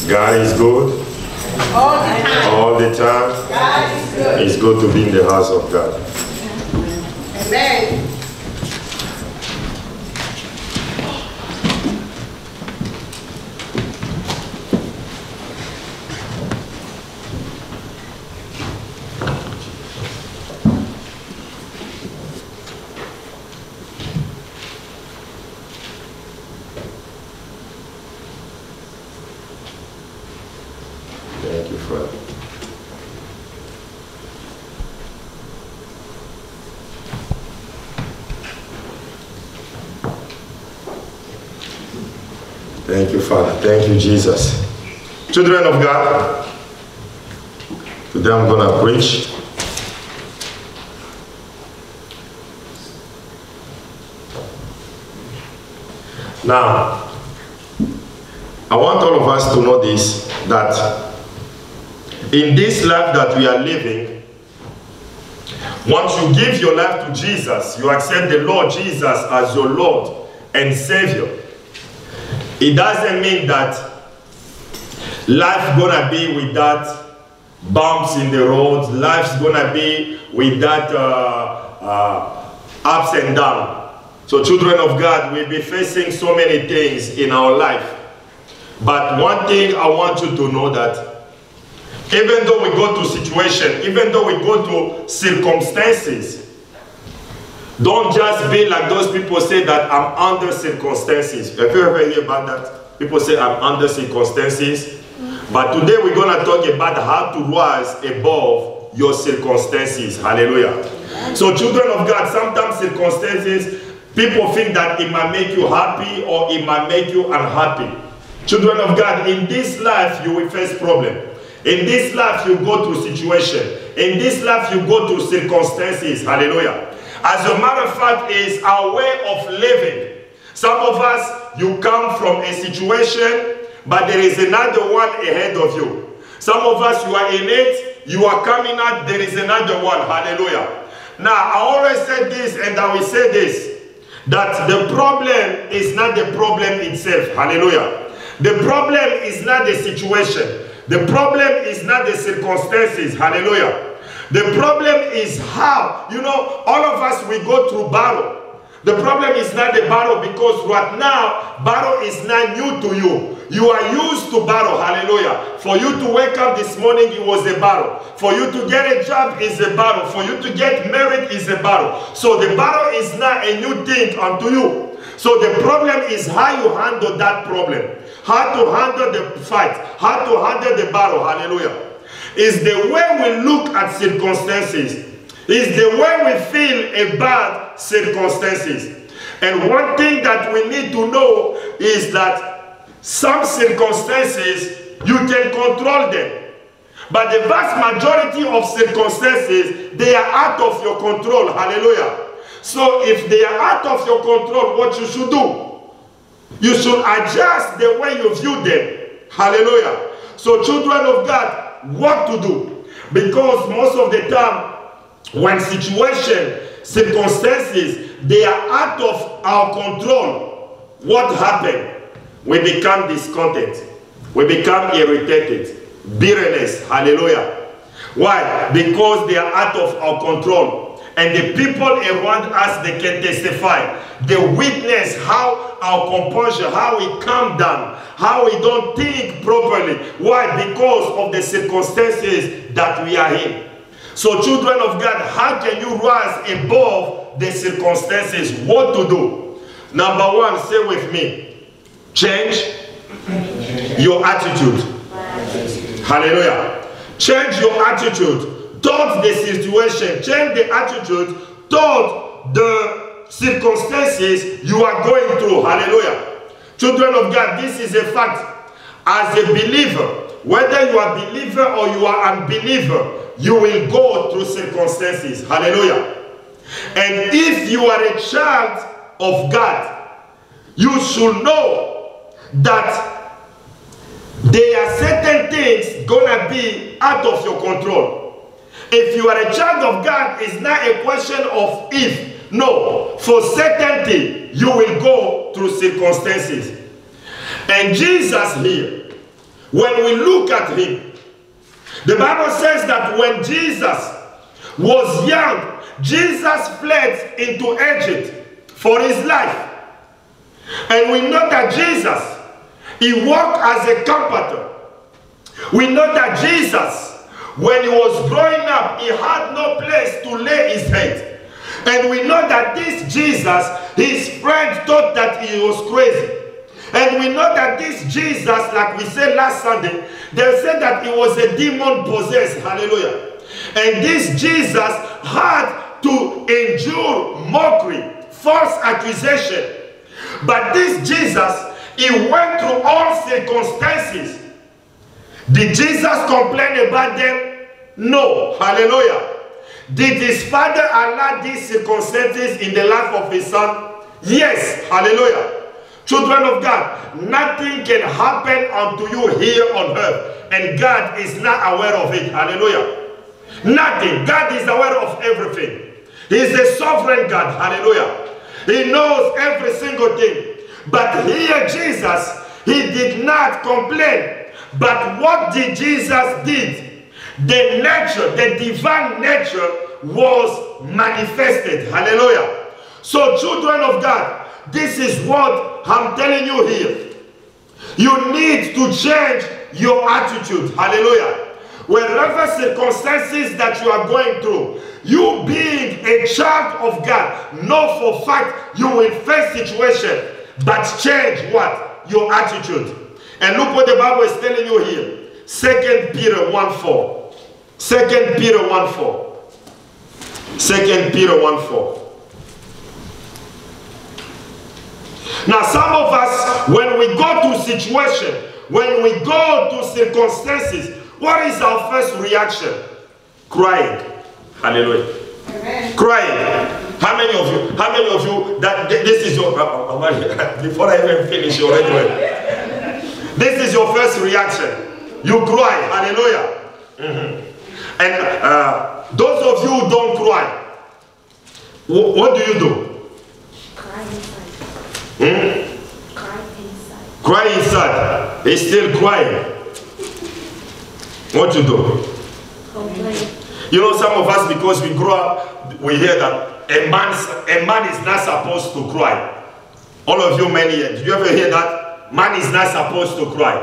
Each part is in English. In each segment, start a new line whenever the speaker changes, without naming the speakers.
God is good.
All the time.
All the time.
God is good.
It's good to be in the house of God.
Amen.
Thank you, Father. Thank you, Father. Thank you, Jesus. Children of God, today I'm going to preach. Now, I want all of us to know this, that in this life that we are living, once you give your life to Jesus, you accept the Lord Jesus as your Lord and Savior, it doesn't mean that life gonna be without bumps in the road, life's gonna be without ups and downs. So children of God, we'll be facing so many things in our life. But one thing I want you to know, that even though we go to situations, even though we go to circumstances, don't just be like those people say that I'm under circumstances. Have you ever heard about that? People say I'm under circumstances. But today we're going to talk about how to rise above your circumstances. Hallelujah. So children of God, sometimes circumstances, people think that it might make you happy or it might make you unhappy. Children of God, in this life you will face problems. In this life you go through situations. In this life you go through circumstances. Hallelujah. As a matter of fact, it's our way of living. Some of us, you come from a situation, but there is another one ahead of you. Some of us, you are in it, you are coming out, there is another one. Hallelujah. Now, I always say this, and I will say this, that the problem is not the problem itself. Hallelujah. The problem is not the situation. The problem is not the circumstances. Hallelujah. The problem is how, you know, all of us, we go through battle. The problem is not the battle, because right now, battle is not new to you. You are used to battle. Hallelujah. For you to wake up this morning, it was a battle. For you to get a job is a battle. For you to get married is a battle. So the battle is not a new thing unto you. So the problem is how you handle that problem. How to handle the fight. How to handle the battle. Hallelujah. Is the way we look at circumstances. Is the way we feel about circumstances. And one thing that we need to know is that some circumstances, you can control them. But the vast majority of circumstances, they are out of your control. Hallelujah. So if they are out of your control, what you should do? You should adjust the way you view them. Hallelujah. So children of God, what to do? Because most of the time, when circumstances, they are out of our control, what happens? We become discontent. We become irritated. Bitterness. Hallelujah. Why? Because they are out of our control. And the people around us, they can testify. They witness how our composure, how we calm down, how we don't think properly. Why? Because of the circumstances that we are in. So children of God, how can you rise above the circumstances? What to do? Number one, say with me, change your attitude. Hallelujah. Change your attitude towards the situation. Change the attitude towards the circumstances you are going through. Hallelujah. Children of God, this is a fact. As a believer, whether you are a believer or you are unbeliever, you will go through circumstances. Hallelujah. And if you are a child of God, you should know that there are certain things gonna be out of your control. If you are a child of God, it's not a question of if. No, for certainty, you will go through circumstances. And Jesus here, when we look at him, the Bible says that when Jesus was young, Jesus fled into Egypt for his life. And we know that Jesus, he worked as a carpenter. We know that Jesus, when he was growing up, he had no place to lay his head. And we know that this Jesus, his friends thought that he was crazy. And we know that this Jesus, like we said last Sunday, they said that he was a demon possessed. Hallelujah. And this Jesus had to endure mockery, false accusation. But this Jesus, he went through all circumstances. Did Jesus complain about them? No. Hallelujah. Did his father allow these circumstances in the life of his son? Yes. Hallelujah. Children of God, nothing can happen unto you here on earth, and God is not aware of it. Hallelujah. Nothing. God is aware of everything. He is a sovereign God. Hallelujah. He knows every single thing. But here Jesus, he did not complain. But what did Jesus did? The nature, the divine nature was manifested. Hallelujah. So children of God, this is what I'm telling you here. You need to change your attitude. Hallelujah. Wherever circumstances that you are going through, you being a child of God, know for fact you will face situation, but change what? Your attitude. And look what the Bible is telling you here. 2 Peter 1:4. 2 Peter 1:4. 2 Peter 1:4. Now some of us, when we go to situation, when we go to circumstances, what is our first reaction? Crying. Hallelujah. Amen. Crying. How many of you that this is your before I even finish you already this is your first reaction? You cry. Hallelujah. And those of you who don't cry, what do you do?
Cry inside. Cry inside.
Cry inside. He's still crying. What you do?
Complain.
You know, some of us, because we grew up, we hear that a man is not supposed to cry. All of you men here, did you ever hear that? Man is not supposed to cry.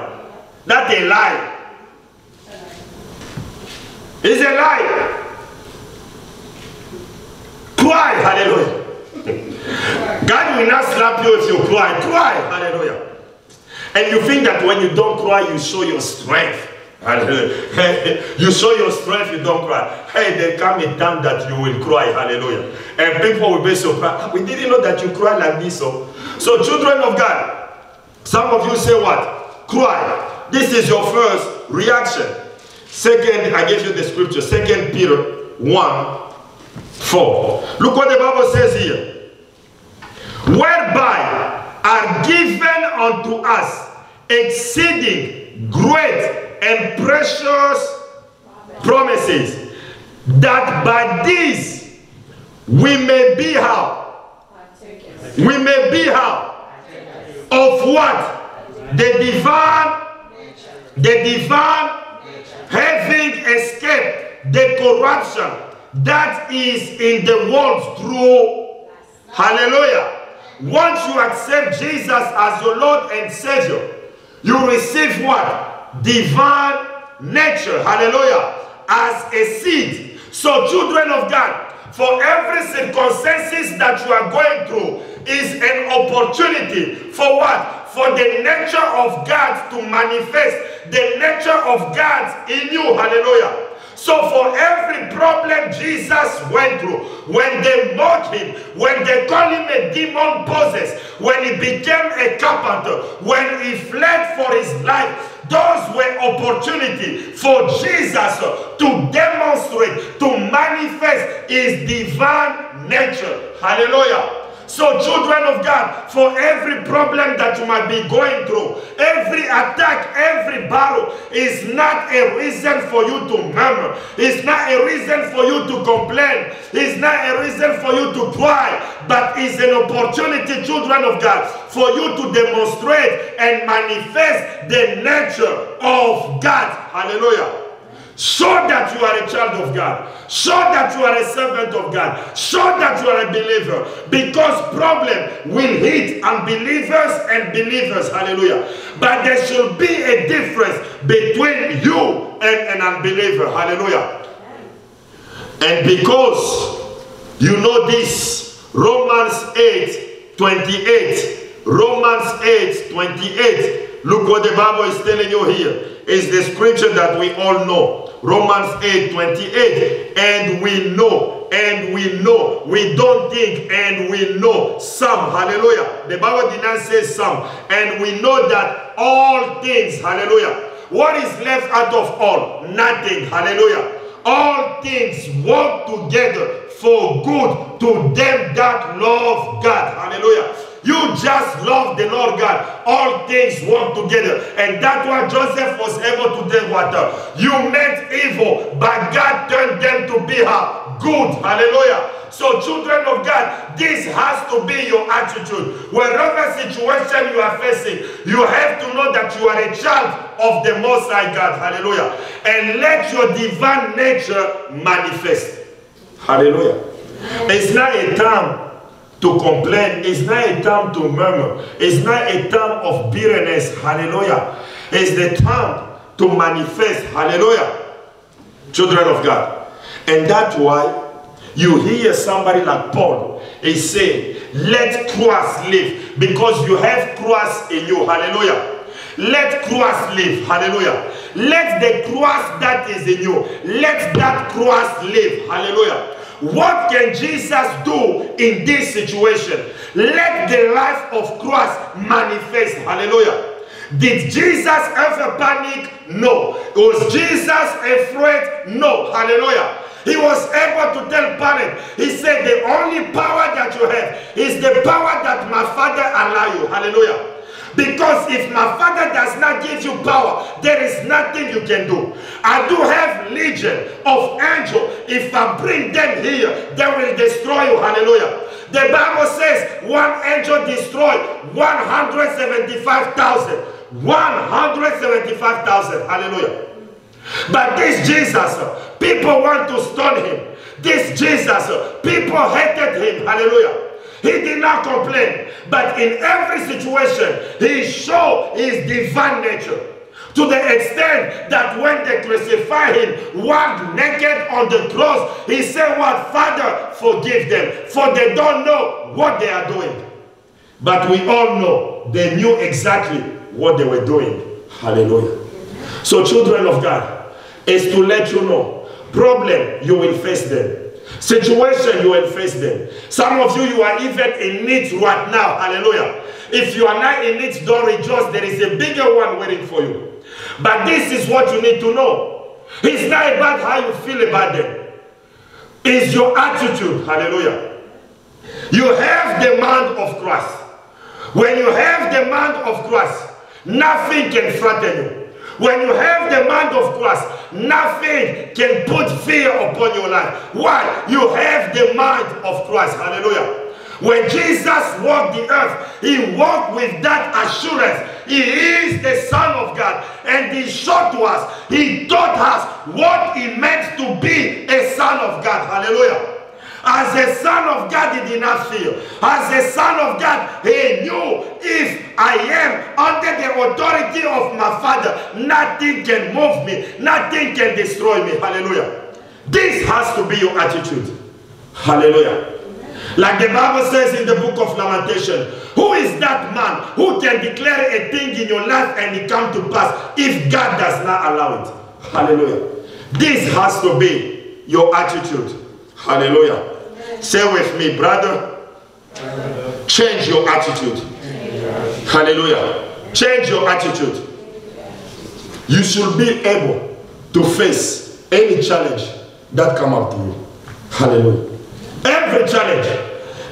That's a lie. It's a lie. Cry, hallelujah. God will not slap you if you cry. Cry, hallelujah. And you think that when you don't cry, you show your strength. You show your strength, you don't cry. Hey, there come a time that you will cry, hallelujah. And people will be surprised. We didn't know that you cry like this. So children of God, some of you say what? Cry. This is your first reaction. Second, I gave you the scripture, 2 Peter 1:4. Look what the Bible says here. Whereby are given unto us exceeding great and precious promises, that by these we may be how? We may be how? Of what? The divine having escaped the corruption that is in the world through, hallelujah. Once you accept Jesus as your Lord and Savior, you receive what? Divine nature, hallelujah, as a seed. So children of God, for every circumstances that you are going through is an opportunity for what? For the nature of God to manifest, the nature of God in you, hallelujah. So for every problem Jesus went through, when they mocked him, when they called him a demon possessed, when he became a carpenter, when he fled for his life, those were opportunities for Jesus to demonstrate, to manifest his divine nature. Hallelujah. So children of God, for every problem that you might be going through, every attack, every battle is not a reason for you to murmur. It's not a reason for you to complain. It's not a reason for you to cry, but it's an opportunity, children of God, for you to demonstrate and manifest the nature of God. Hallelujah. Show that you are a child of God. Show that you are a servant of God. Show that you are a believer. Because problem will hit unbelievers and believers. Hallelujah. But there should be a difference between you and an unbeliever. Hallelujah. And because you know this, Romans 8:28. Romans 8:28. Look what the Bible is telling you here. Is the scripture that we all know. Romans 8:28. And we know, we don't think, and we know some. Hallelujah. The Bible did not say some. And we know that all things, hallelujah. What is left out of all? Nothing. Hallelujah. All things work together for good to them that love God. Hallelujah. You just love the Lord God. All things work together. And that's why Joseph was able to do what? You meant evil, but God turned them to be good. Hallelujah. So children of God, this has to be your attitude. Wherever situation you are facing, you have to know that you are a child of the Most High God. Hallelujah. And let your divine nature manifest. Hallelujah. It's not a time to complain. It's not a time to murmur. It's not a time of bitterness. Hallelujah. It's the time to manifest. Hallelujah. Children of God. And that's why you hear somebody like Paul is saying, let Christ live, because you have Christ in you. Hallelujah. Let Christ live. Hallelujah. Let the Christ that is in you, let that Christ live. Hallelujah. What can Jesus do in this situation? Let the life of Christ manifest. Hallelujah. Did Jesus ever panic? No. Was Jesus afraid? No. Hallelujah. He was able to tell Pilate, he said, the only power that you have is the power that my Father allow you. Hallelujah. Because if my Father does not give you power, there is nothing you can do. I do have legion of angels. If I bring them here, they will destroy you. Hallelujah. The Bible says one angel destroyed 175,000. 175,000. Hallelujah. But this Jesus, people want to stone him. This Jesus, people hated him. Hallelujah. He did not complain, but in every situation, he showed his divine nature. To the extent that when they crucified him, walked naked on the cross, he said, what? Father, forgive them, for they don't know what they are doing. But we all know they knew exactly what they were doing. Hallelujah. So children of God, is to let you know, problem, you will face them. Situation, you will face them. Some of you are even in need right now. Hallelujah. If you are not in need, don't rejoice. There is a bigger one waiting for you. But this is what you need to know. It's not about how you feel about them. It's your attitude. Hallelujah. You have the mind of Christ. When you have the mind of Christ, nothing can frighten you. When you have the mind of Christ, nothing can put fear upon your life. Why? You have the mind of Christ. Hallelujah. When Jesus walked the earth, he walked with that assurance. He is the Son of God. And he showed to us, he taught us what it meant to be a son of God. Hallelujah. As a son of God, he did not fear. As a son of God, he knew, if I am under the authority of my Father, nothing can move me. Nothing can destroy me. Hallelujah. This has to be your attitude. Hallelujah. Like the Bible says in the book of Lamentation, who is that man who can declare a thing in your life and it come to pass if God does not allow it? Hallelujah. This has to be your attitude. Hallelujah. Say with me, brother, change your attitude. Hallelujah. Change your attitude. You should be able to face any challenge that come up to you. Hallelujah. Every challenge.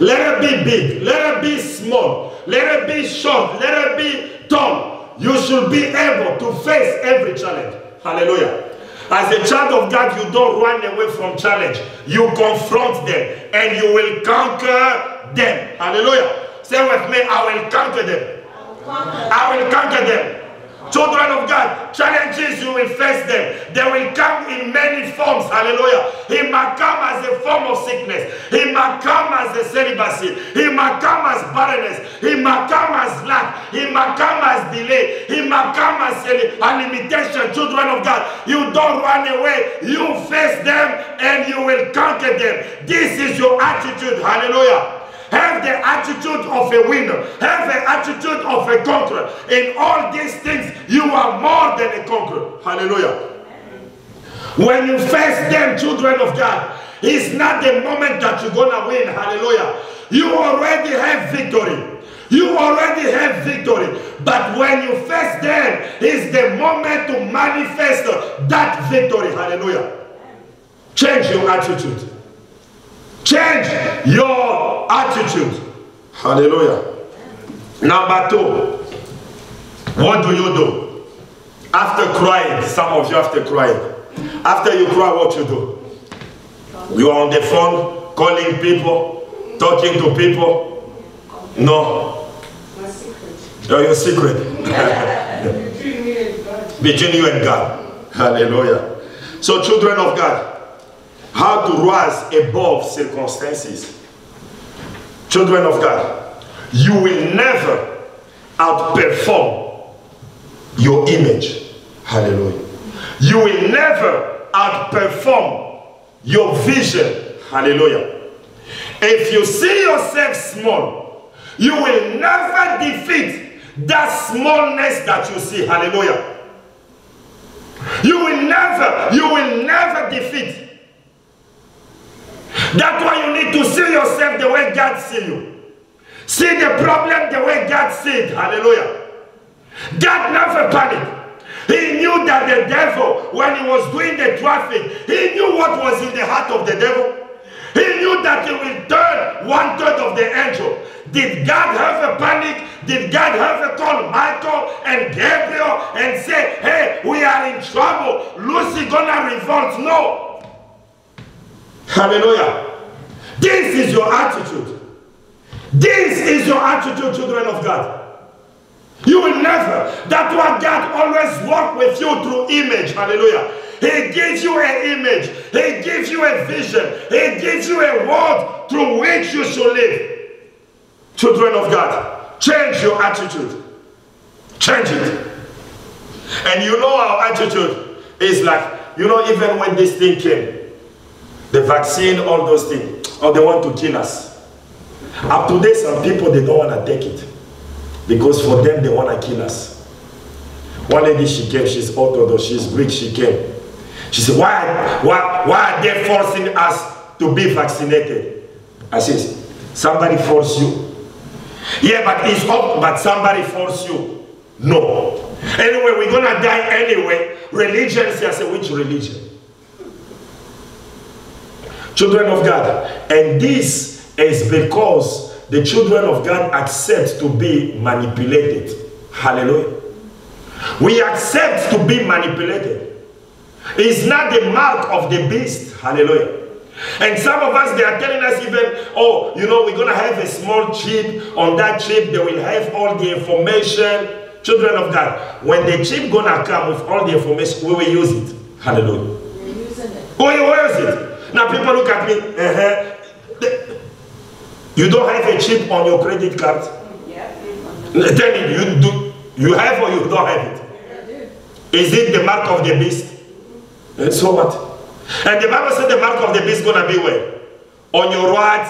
Let it be big. Let it be small. Let it be short. Let it be tall. You should be able to face every challenge. Hallelujah. As a child of God, you don't run away from challenge. You confront them and you will conquer them. Hallelujah. Say with me, I will conquer them. I will conquer them. Children of God, challenges, you will face them. They will come in many forms. Hallelujah. He might come as a form of sickness. He might come as a celibacy. He might come as barrenness. He might come as lack. He might come as delay. He might come as a limitation. Children of God, you don't run away. You face them and you will conquer them. This is your attitude. Hallelujah. Have the attitude of a winner. Have the attitude of a conqueror. In all these things, you are more than a conqueror. Hallelujah. When you face them, children of God, it's not the moment that you're going to win. Hallelujah. You already have victory. You already have victory. But when you face them, it's the moment to manifest that victory. Hallelujah. Change your attitude. Change your attitude. Hallelujah. Number 2. What do you do? After crying, some of you after crying. After you cry, what you do? You are on the phone, calling people, talking to people. No.
My secret.
Oh, your secret.
Between me and God.
Between you and God. Hallelujah. So children of God, how to rise above circumstances. Children of God, you will never outperform your image. Hallelujah. You will never outperform your vision. Hallelujah. If you see yourself small, you will never defeat that smallness that you see. Hallelujah. You will never defeat. That's why you need to see yourself the way God sees you. See the problem the way God sees it. Hallelujah. God never panicked. He knew that the devil, when he was doing the traffic, he knew what was in the heart of the devil. He knew that he will turn 1/3 of the angel. Did God have a panic? Did God have a call Michael and Gabriel and say, hey, we are in trouble, Lucy gonna revolt? No. Hallelujah. This is your attitude. This is your attitude, children of God. You will never. That's why God always walks with you through image. Hallelujah. He gives you an image. He gives you a vision. He gives you a word through which you should live. Children of God, change your attitude. Change it. And you know our attitude is like, you know, even when this thing came, the vaccine, all those things, or they want to kill us. Up to date, some people, they don't want to take it. Because for them, they want to kill us. One lady, she came, she's Orthodox, she's Greek, she came. She said, why are they forcing us to be vaccinated? I said, somebody force you. Yeah, but it's up, but somebody force you. No. Anyway, we're going to die anyway. Religion, I said, which religion? Children of God. And this is because the children of God accept to be manipulated. Hallelujah. We accept to be manipulated. It's not the mark of the beast. Hallelujah. And some of us, they are telling us even, oh, you know, we're going to have a small chip. On that chip, they will have all the information. Children of God, when the chip going to come with all the information, we will use it. Hallelujah.
We're using it.
We will use it. Now people look at me, you don't have a chip on your credit card?
Yeah.
Tell me, you have or you don't have it?
I do.
Is it the mark of the beast? And so what? And the Bible said the mark of the beast is going to be where? On your right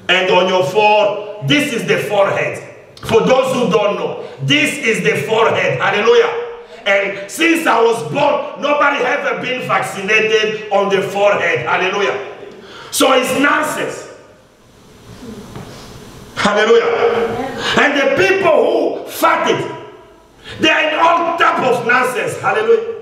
and on your forehead. This is the forehead. For those who don't know, this is the forehead. Hallelujah. And since I was born, nobody ever been vaccinated on the forehead. Hallelujah. So it's nonsense. Hallelujah. And the people who fight it, they are in all type of nonsense. Hallelujah.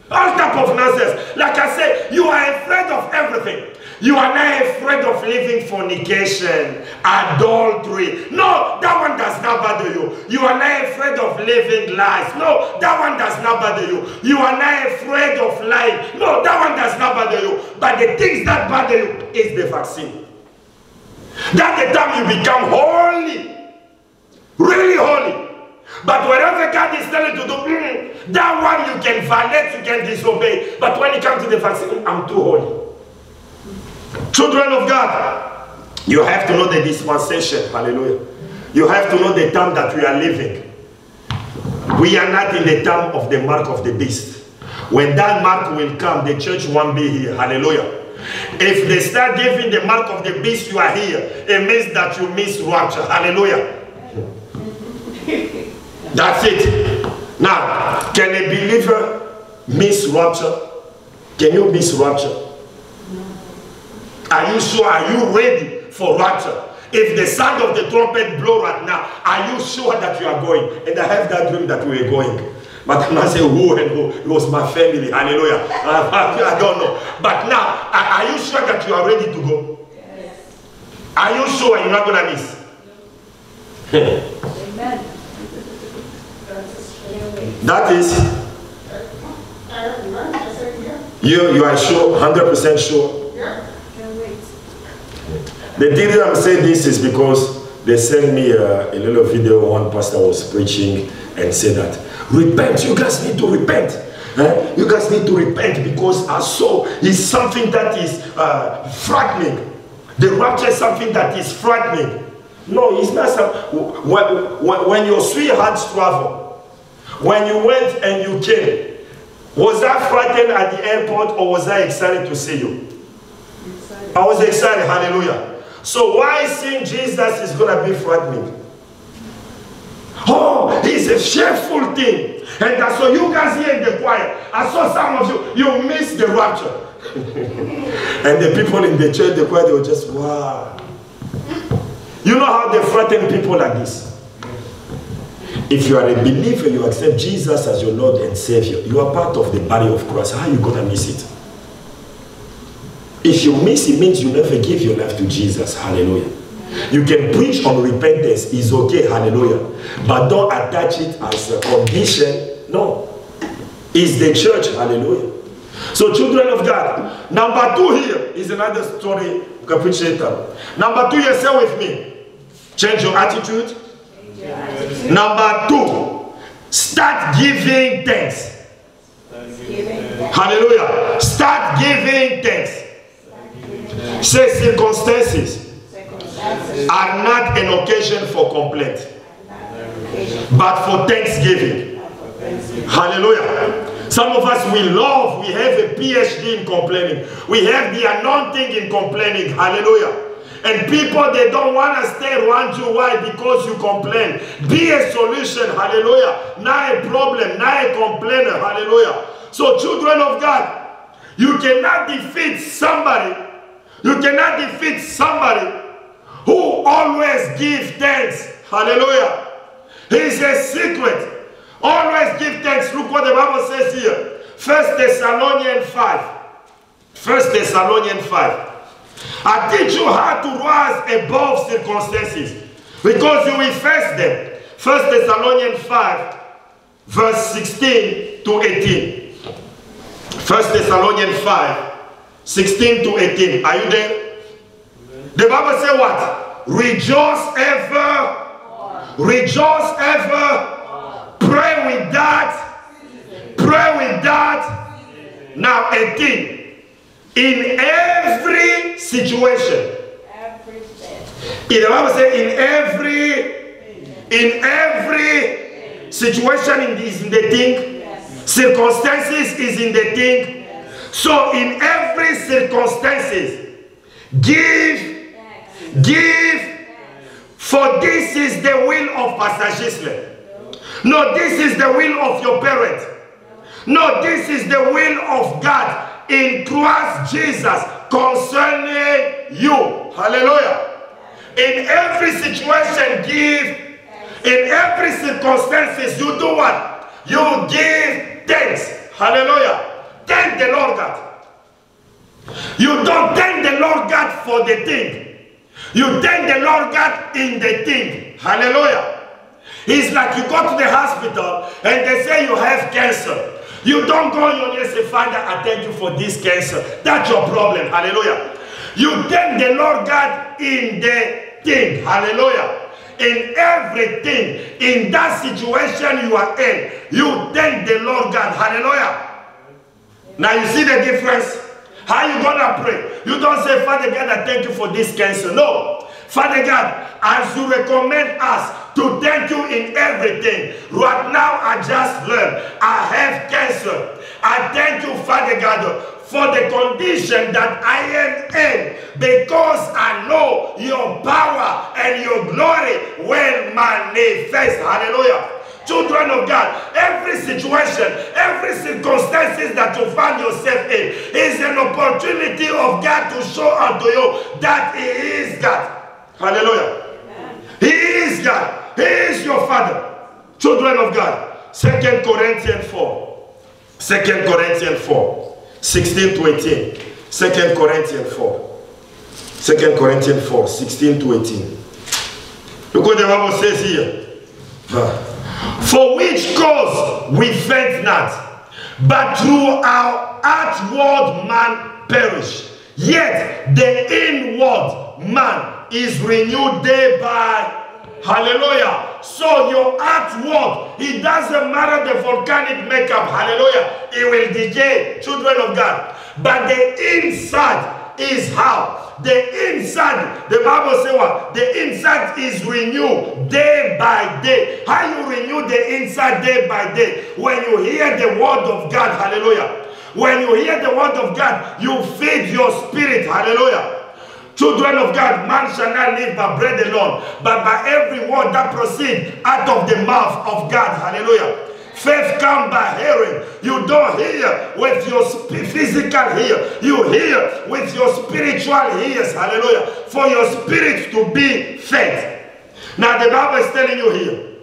All type of nonsense. Like I said, you are afraid of everything. You are not afraid of living fornication, adultery. No, that one does not bother you. You are not afraid of living lies. No, that one does not bother you. You are not afraid of lying. No, that one does not bother you. But the things that bother you is the vaccine. That's the time you become holy. Really holy. But whatever God is telling you to do, that one you can violate, you can disobey. But when it comes to the vaccine, I'm too holy. Children of God, you have to know the dispensation. Hallelujah. You have to know the time that we are living. We are not in the time of the mark of the beast. When that mark will come, the church won't be here. Hallelujah. If they start giving the mark of the beast, you are here. It means that you miss rapture. Hallelujah. That's it. Now, can a believer miss rapture? Can you miss rapture? Are you sure? Are you ready for rapture? If the sound of the trumpet blow right now, are you sure that you are going? And I have that dream that we were going. But I'm not saying who and who. It was my family. Hallelujah. I don't know. But now, are you sure that you are ready to go? Yes. Are you sure you're not going to miss?
Amen.
That is, you are sure, 100% sure? The reason I'm saying this is because they sent me a little video. One pastor was preaching and said that, repent, you guys need to repent. You guys need to repent because I saw is something that is frightening. The rapture is something that is frightening. No, it's not something. When your sweethearts travel, when you went and you came, was I frightened at the airport or was I excited to see you? I was excited, hallelujah. So why seeing Jesus is going to be frightening? Oh, it's a shameful thing. And that's why you guys here in the choir, I saw some of you missed the rapture. And the people in the church, the choir, they were just, wow. You know how they frighten people like this? If you are a believer, you accept Jesus as your Lord and Savior, you are part of the body of Christ. How are you going to miss it? If you miss it, means you never give your life to Jesus. Hallelujah. You can preach on repentance, it's okay, hallelujah. But don't attach it as a condition. No. It's the church, hallelujah. So children of God, number 2 here is another story. Number 2, you say with me. Change your attitude. Number 2, start giving thanks. Hallelujah. Start giving thanks. Say circumstances are not an occasion for complaint, but for thanksgiving. Hallelujah. Some of us, we have a PhD in complaining. We have the anointing in complaining. Hallelujah. And people, they don't want to stay around you. Why? Because you complain. Be a solution. Hallelujah. Not a problem, not a complainer. Hallelujah. So children of God, you cannot defeat somebody. You cannot defeat somebody who always gives thanks. Hallelujah. It's a secret. Always give thanks. Look what the Bible says here. 1 Thessalonians 5. 1 Thessalonians 5. I teach you how to rise above circumstances because you will face them. 1 Thessalonians 5, verse 16 to 18. 1 Thessalonians 5, 16 to 18. Are you there? The Bible says what? Rejoice ever. Rejoice ever. Pray with that. Pray with that. Now 18. In every situation. In the Bible says in every situation is in the thing. Circumstances is in the thing. So in every circumstances, give, for this is the will of Pastor Gisle. No, this is the will of your parent. No, this is the will of God in Christ Jesus concerning you. Hallelujah. In every situation, give. In every circumstances, you do what? You give thanks. Hallelujah. Thank the Lord God. You don't thank the Lord God for the thing. You thank the Lord God in the thing. Hallelujah. It's like you go to the hospital and they say you have cancer. You don't go on your knees and say, Father, I thank you for this cancer. That's your problem. Hallelujah. You thank the Lord God in the thing. Hallelujah. In everything, in that situation you are in, you thank the Lord God. Hallelujah. Now you see the difference? How you gonna pray? You don't say, Father God, I thank you for this cancer. No. Father God, as you recommend us to thank you in everything. Right now, I just learned I have cancer. I thank you, Father God, for the condition that I am in, because I know your power and your glory will manifest. Hallelujah. Children of God, every situation, every circumstances that you find yourself in is an opportunity of God to show unto you that He is God. Hallelujah. Amen. He is God. He is your Father. Children of God, 2 Corinthians 4. 2 Corinthians 4. 16 to 18. 2 Corinthians 4. 2 Corinthians 4. 16 to 18. Look what the Bible says here. For which cause we faint not, but through our outward man perish, yet the inward man is renewed day by. Hallelujah. So your outward, it doesn't matter the volcanic makeup. Hallelujah. It will decay, children of God. But the inside is how? The inside, the Bible says what? The inside is renewed day by day. How you renew the inside day by day? When you hear the word of God. Hallelujah. When you hear the word of God, you feed your spirit. Hallelujah. Children of God, man shall not live by bread alone, but by every word that proceeds out of the mouth of God. Hallelujah. Faith comes by hearing. You don't hear with your physical ear. You hear with your spiritual ears. Hallelujah. For your spirit to be fed. Now the Bible is telling you here,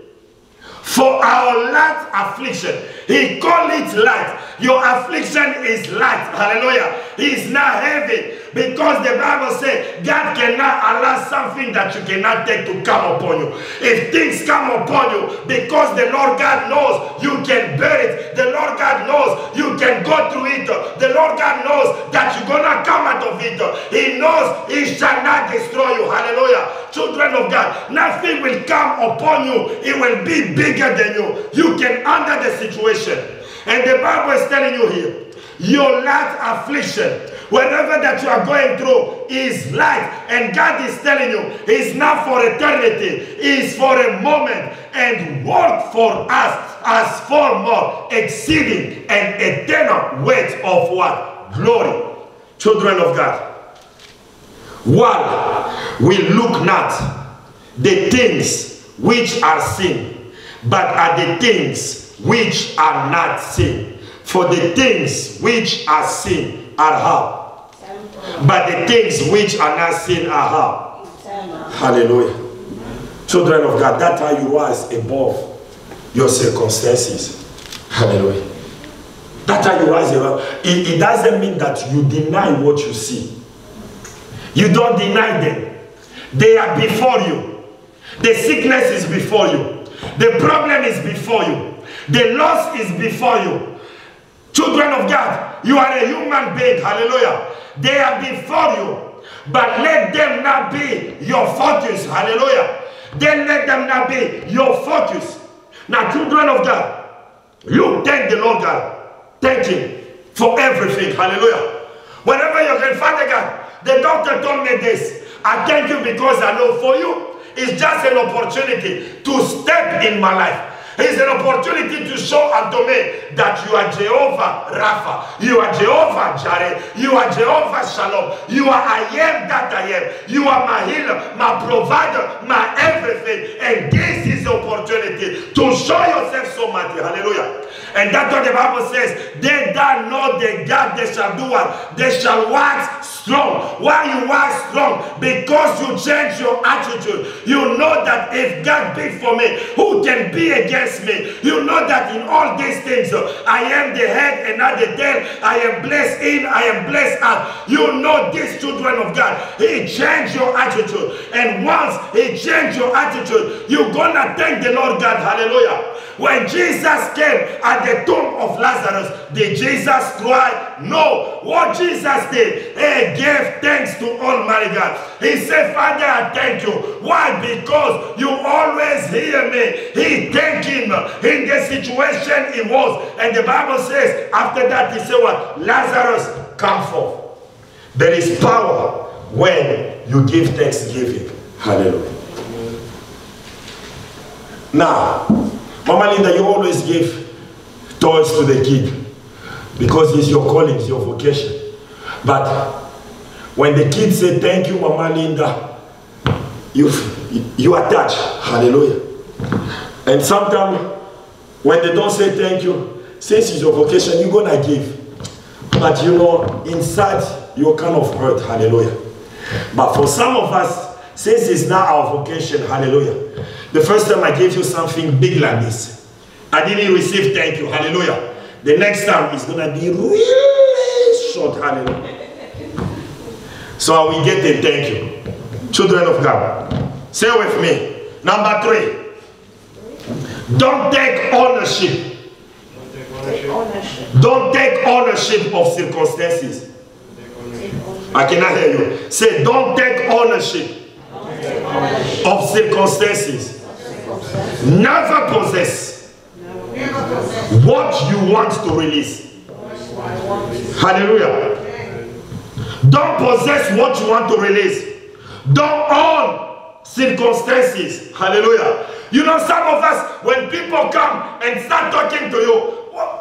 for our light affliction, He called it light. Your affliction is light. Hallelujah. It's not heavy. Because the Bible says God cannot allow something that you cannot take to come upon you. If things come upon you, because the Lord God knows you can bear it. The Lord God knows you can go through it. The Lord God knows that you're going to come out of it. He knows He shall not destroy you. Hallelujah. Children of God, nothing will come upon you. It will be bigger than you. You can handle the situation. And the Bible is telling you here, your light affliction, whatever that you are going through is light, and God is telling you it's not for eternity, it's for a moment, and work for us as for more exceeding and eternal weight of what? Glory. Children of God, while we look not the things which are seen, but at the things which are not seen. For the things which are seen are how? But the things which are not seen are how? Hallelujah. Children of God, that's how you rise above your circumstances. Hallelujah. That's how you rise above. It doesn't mean that you deny what you see. You don't deny them. They are before you. The sickness is before you. The problem is before you. The loss is before you. Children of God, you are a human being. Hallelujah. They are before you. But let them not be your focus. Hallelujah. Then let them not be your focus. Now, children of God, you thank the Lord God. Thank Him for everything. Hallelujah. Whenever you can, Father God, the doctor told me this. I thank you because I know for you, it's just an opportunity to step in my life. It's an opportunity to show unto me that you are Jehovah Rapha. You are Jehovah Jireh. You are Jehovah Shalom. You are I am that I am. You are my healer, my provider, my everything. And this is the opportunity to show yourself so mighty. Hallelujah. And that's what the Bible says. They that know the God, they shall do what? They shall wax strong. Why you wax strong? Because you change your attitude. You know that if God be for me, who can be against bless me. You know that in all these things, I am the head and not the tail. I am blessed in, I am blessed out. You know these children of God. He changed your attitude. And once he changed your attitude, you're gonna thank the Lord God. Hallelujah. When Jesus came at the tomb of Lazarus, did Jesus cry? No. What Jesus did, he gave thanks to Almighty God. He said, Father, I thank you. Why? Because you always hear me. He thanked him in the situation he was. And the Bible says, after that, he said what? Lazarus, come forth. There is power when you give thanksgiving. Hallelujah. Now, Mama Linda, you always give toys to the kid because it's your calling, it's your vocation. But when the kids say thank you, Mama Linda, you attach. Hallelujah. And sometimes when they don't say thank you, since it's your vocation, you're gonna give. But you know, inside you're kind of hurt. Hallelujah. But for some of us, since it's not our vocation, hallelujah. The first time I gave you something big like this, I didn't receive thank you, hallelujah. The next time it's gonna be really short, hallelujah. So I will get a thank you. Children of God, say with me. Number 3, don't take ownership. Don't take ownership of circumstances. I cannot hear you. Say, don't take ownership of circumstances. Never possess what you want to release. Hallelujah. Don't possess what you want to release. Don't own circumstances. Hallelujah. You know, some of us, when people come and start talking to you,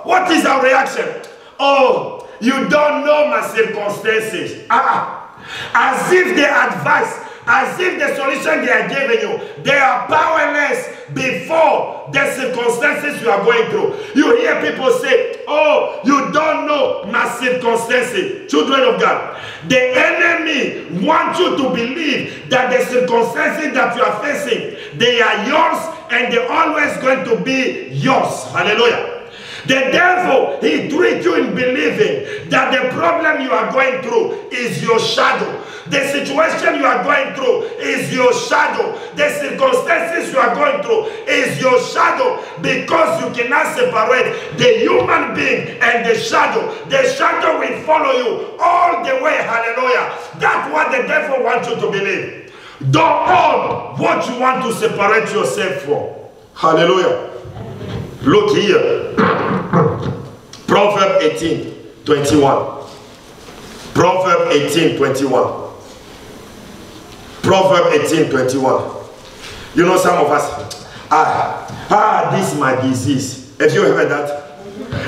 what is our reaction? Oh, you don't know my circumstances. As if the advice, as if the solution they are giving you, they are powerless before the circumstances you are going through. You hear people say, oh, you don't know my circumstances. Children of God, the enemy wants you to believe that the circumstances that you are facing, they are yours and they're always going to be yours. Hallelujah. The devil, he tricks you in believing that the problem you are going through is your shadow. The situation you are going through is your shadow. The circumstances you are going through is your shadow, because you cannot separate the human being and the shadow. The shadow will follow you all the way. Hallelujah. That's what the devil wants you to believe. Don't own what you want to separate yourself from. Hallelujah. Look here. Proverb 18:21. Proverb 18:21. Proverb 18:21. You know, some of us, this is my disease. Have you heard that?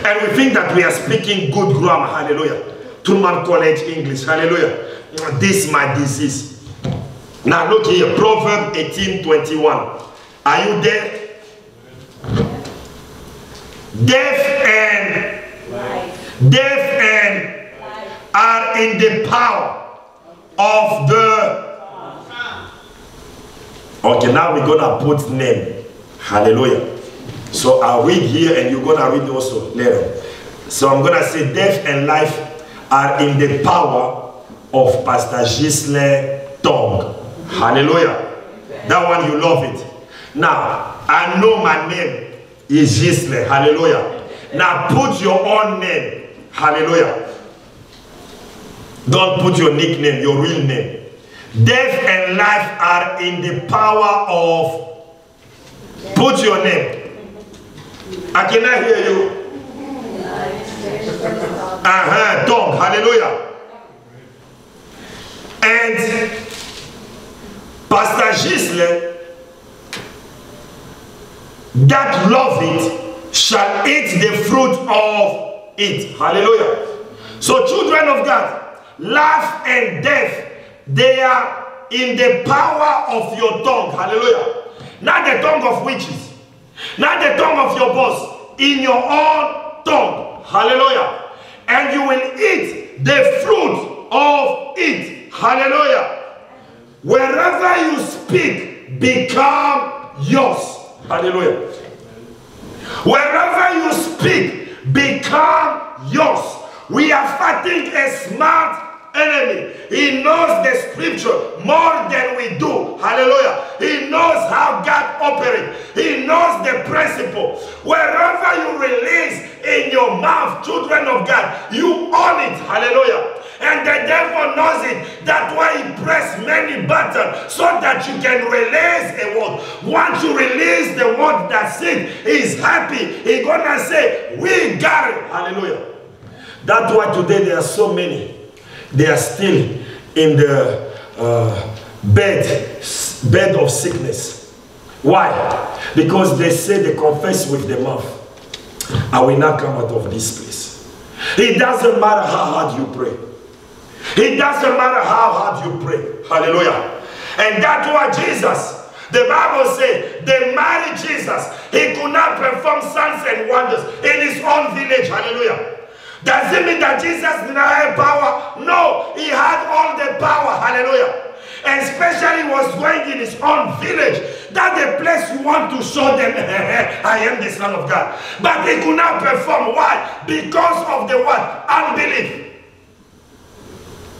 And we think that we are speaking good grammar. Hallelujah. Truman College English. Hallelujah. This is my disease. Now look here. Proverb 18:21. Are you there? Death and life are in the power of the... Okay, now we're going to put name. Hallelujah. So I'll read here and you're going to read also later. So I'm going to say death and life are in the power of Pastor Ghislain Tong. Hallelujah. That one, you love it. Now, I know my name is Ghislain. Hallelujah. Now put your own name. Hallelujah. Don't put your nickname, your real name. Death and life are in the power of... Put your name. I cannot hear you. Tongue. Hallelujah. And Pastor Ghislain, that love it shall eat the fruit of it. Hallelujah. So children of God, life and death, they are in the power of your tongue. Hallelujah. Not the tongue of witches, not the tongue of your boss, in your own tongue. Hallelujah. And you will eat the fruit of it. Hallelujah. Wherever you speak, become yours. Hallelujah. Wherever you speak, become yours. We are fighting a smart enemy. He knows the scripture more than we do. Hallelujah. He knows how God operates. He knows the principle. Wherever you release in your mouth, children of God, you own it. Hallelujah. And the devil knows it. That's why he press many buttons so that you can release a word. Once you release the word, that's it. He's happy. He's gonna say, we got it. Hallelujah. That's why today there are so many. They are still in the bed of sickness. Why? Because they say they confess with the mouth, I will not come out of this place. It doesn't matter how hard you pray. It doesn't matter how hard you pray. Hallelujah. And that's why Jesus, the Bible says, the mighty Jesus, he could not perform signs and wonders in his own village. Hallelujah. Does it mean that Jesus did not have power? No, he had all the power. Hallelujah. And especially was going in his own village. That's the place you want to show them, I am the Son of God. But he could not perform. Why? Because of the what? Unbelief.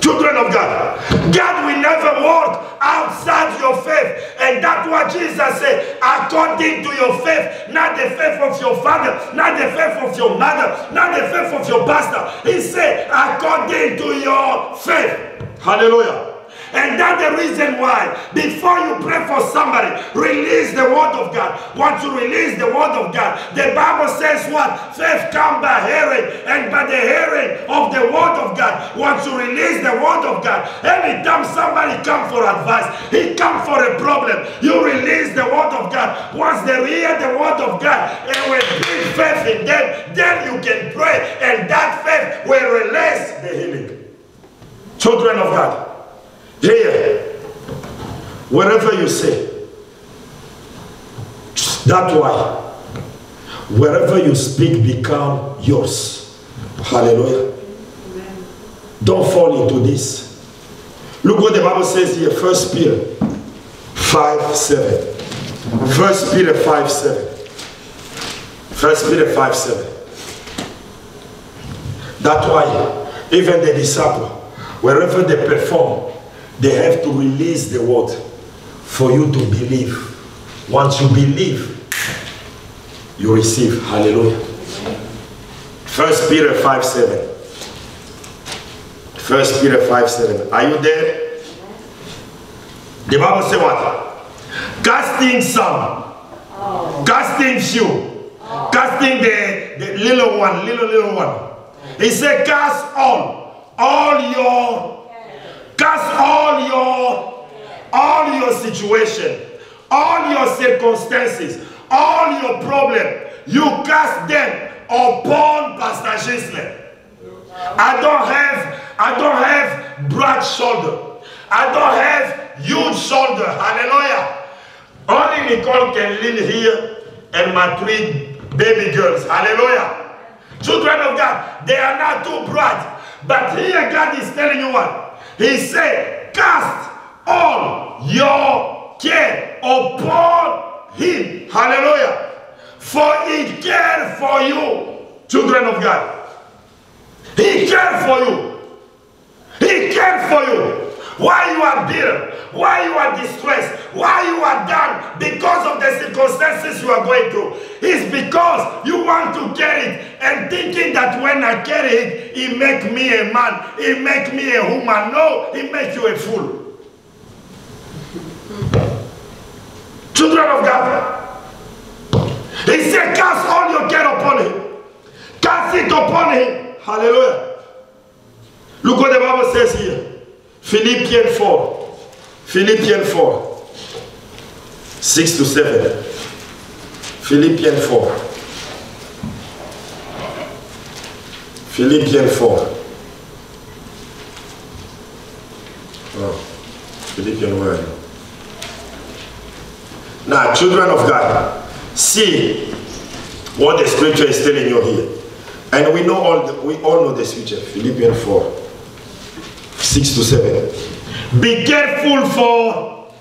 Children of God, God will never work outside your faith. And that's what Jesus said, according to your faith, not the faith of your father, not the faith of your mother, not the faith of your pastor. He said, according to your faith. Hallelujah. And that's the reason why, before you pray for somebody, release the word of God. Once you release the word of God, the Bible says what? Faith comes by hearing, and by the hearing of the word of God. Once you release the word of God, anytime somebody comes for advice, he comes for a problem, you release the word of God. Once they hear the word of God, and will bring faith in them, then you can pray, and that faith will release the healing. Children of God, here, wherever you say, that's why wherever you speak become yours. Hallelujah. Amen. Don't fall into this. Look what the Bible says here, 1 Peter 5:7. 1 Peter 5:7. 1 Peter 5:7. That's why even the disciples, wherever they perform, they have to release the word for you to believe. Once you believe, you receive. Hallelujah. 1 Peter 5:7. 1 Peter 5:7. Are you there? The Bible says what? Casting some, casting few, casting the little one, little one. He said, cast all your situation, all your circumstances, all your problems, you cast them upon Pastor Gisle. I don't have broad shoulder. I don't have huge shoulder. Hallelujah. Only Nicole can lean here and my 3 baby girls. Hallelujah. Children of God, they are not too broad. But here God is telling you what? He said, cast all your care upon him. Hallelujah. For he cared for you. Children of God. He cared for you. He cared for you. Why you are bitter? Why you are distressed? Why you are down? Because of the circumstances you are going through. It's because you want to carry it and thinking that when I carry it, it make me a man, it make me a woman. No, it makes you a fool. Children of God, he said, cast all your care upon him. Cast it upon him. Hallelujah. Look what the Bible says here. Philippians 4. Philippians 4. 6 to 7. Philippians 4. Philippians 4. Oh, Philippians word. Now, children of God, see what the scripture is telling you here. And we know we all know the scripture. Philippians 4. 6 to 7. Be careful for,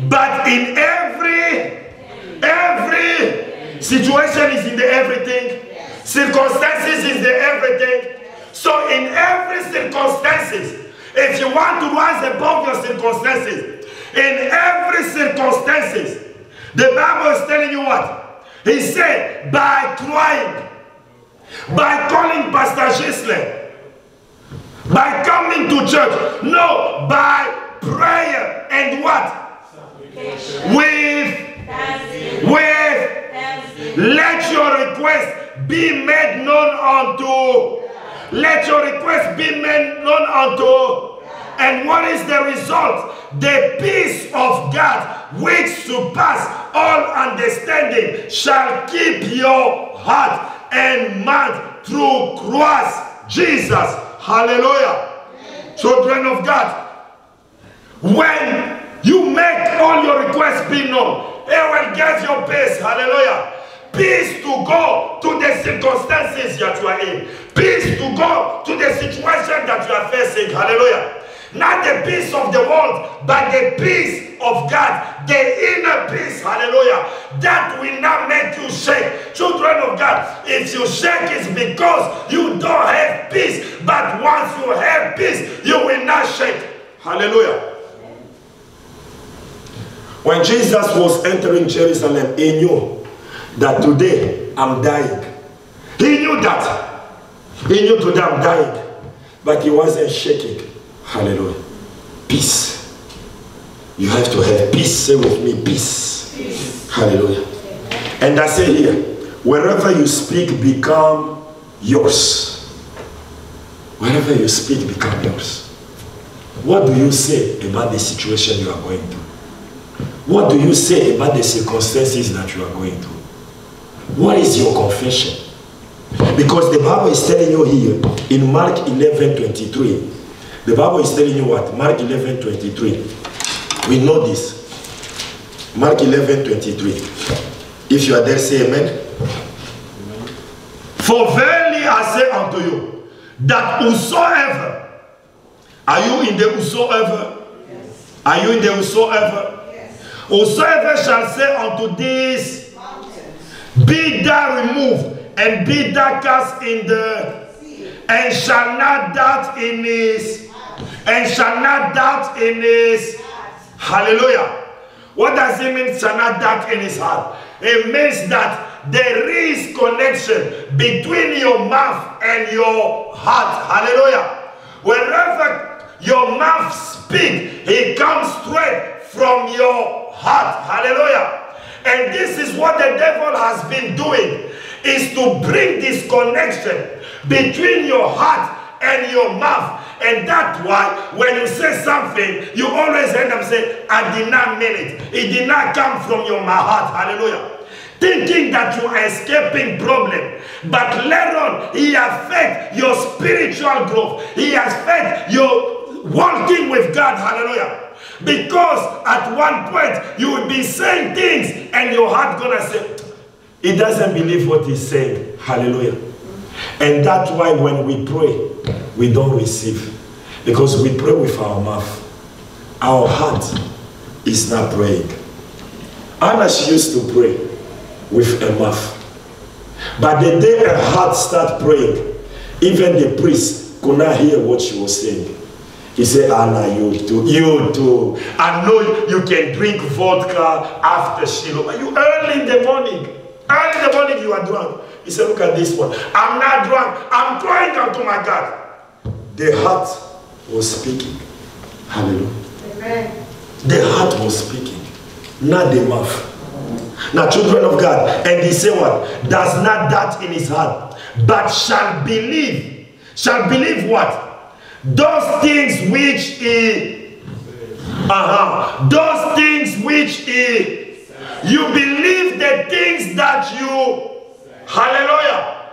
but in every Every situation is in the everything. Circumstances is the everything. So in every circumstances, if you want to rise above your circumstances, in every circumstances, the Bible is telling you what? He said, by crying, by calling Pastor Gisle, by coming to church. No, by prayer and what? Let your request be made known unto. Let your request be made known unto. And what is the result? The peace of God, which surpasses all understanding, shall keep your heart and mind through Christ Jesus. Hallelujah. Children of God, when you make all your requests be known, it will give you peace. Hallelujah. Peace to go to the circumstances that you are in. Peace to go to the situation that you are facing. Hallelujah. Not the peace of the world, but the peace of God. The inner peace. Hallelujah. That will not make you shake. Children of God, if you shake, it's because you don't have peace. But once you have peace, you will not shake. Hallelujah. When Jesus was entering Jerusalem, he knew that today I'm dying. He knew that. He knew today I'm dying. But he wasn't shaking. Hallelujah. Peace. You have to have peace. Say with me, peace. Peace. Hallelujah. And I say here, wherever you speak, become yours. Wherever you speak, become yours. What do you say about the situation you are going through? What do you say about the circumstances that you are going through? What is your confession? Because the Bible is telling you here in Mark 11:23. The Bible is telling you what? Mark 11:23. We know this. Mark 11:23. If you are there, say amen. Amen. For verily I say unto you, that whosoever, are you in the whosoever? Yes. Are you in the whosoever? Yes. Whosoever shall say unto this mountain, be thou removed, and be thou cast in the sea, and shall not doubt in his hallelujah. What does it mean, shall not doubt in his heart? It means that there is connection between your mouth and your heart. Hallelujah. Wherever your mouth speaks, it comes straight from your heart. Hallelujah. And this is what the devil has been doing, is to bring this connection between your heart and your mouth. And that's why when you say something, you always end up saying, I did not mean it. It did not come from your heart. Hallelujah. Thinking that you are escaping problem. But later on, he affects your spiritual growth. He affects your walking with God. Hallelujah. Because at one point, you will be saying things and your heart gonna say, he doesn't believe what he's saying. Hallelujah. And that's why when we pray, we don't receive. Because we pray with our mouth. Our heart is not praying. Anna, she used to pray with her mouth. But the day her heart started praying, even the priest could not hear what she was saying. He said, Anna, you too. I know you can drink vodka after Shiloh, but you early in the morning. Early in the morning you are drunk. He said, look at this one. I'm not drunk. I'm crying out to my God. The heart was speaking. Hallelujah. Amen. The heart was speaking, not the mouth. Now, children of God, and he said what? Does not doubt in his heart, but shall believe. Shall believe what? Those things which he... Those things which he... You believe the things that you... Hallelujah.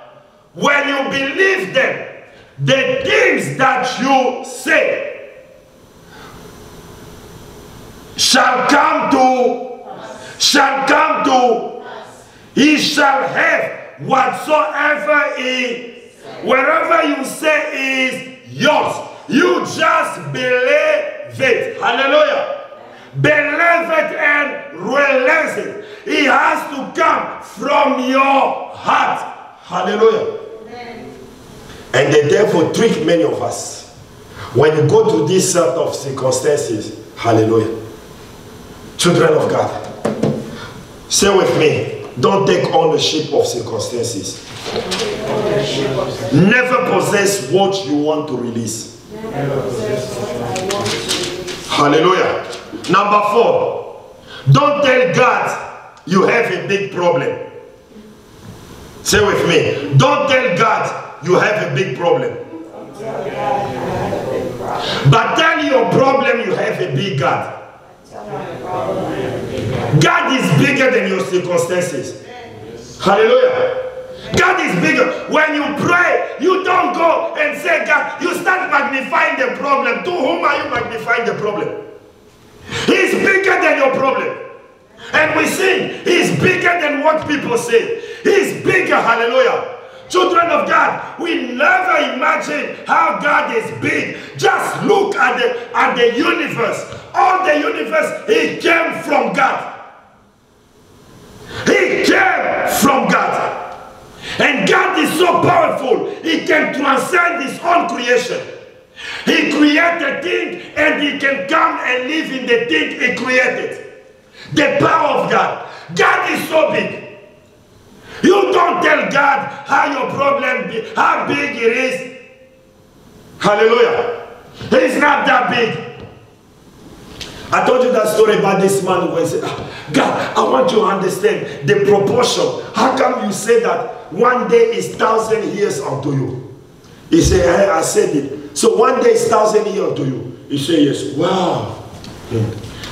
When you believe them, the things that you say shall come to, he shall have whatsoever is, wherever you say is yours. You just believe it. Hallelujah. beloved and relentless. It has to come from your heart. Hallelujah. And the devil tricked many of us. When you go to this sort of circumstances, hallelujah. Children of God, say with me, don't take ownership of circumstances. Never possess what you want to release. Hallelujah. Number 4, don't tell God you have a big problem. Say with me, don't tell God you have a big problem. But tell your problem you have a big God. God is bigger than your circumstances. Hallelujah. God is bigger. When you pray, you don't go and say God. You start magnifying the problem. To whom are you magnifying the problem? He's bigger than your problem. And we sing, He's bigger than what people say. He's bigger. Hallelujah. Children of God, we never imagine how God is big. Just look at the universe. All the universe, He came from God. He came from God. And God is so powerful, He can transcend His own creation. He created things and He can come and live in the thing He created. The power of God. God is so big. You don't tell God how your problem, how big it is. Hallelujah. It is not that big. I told you that story about this man who said, God, I want you to understand the proportion. How come you say that one day is 1,000 years unto you? He said, hey, I said it. So one day is 1,000 years unto you. He said, yes. Wow.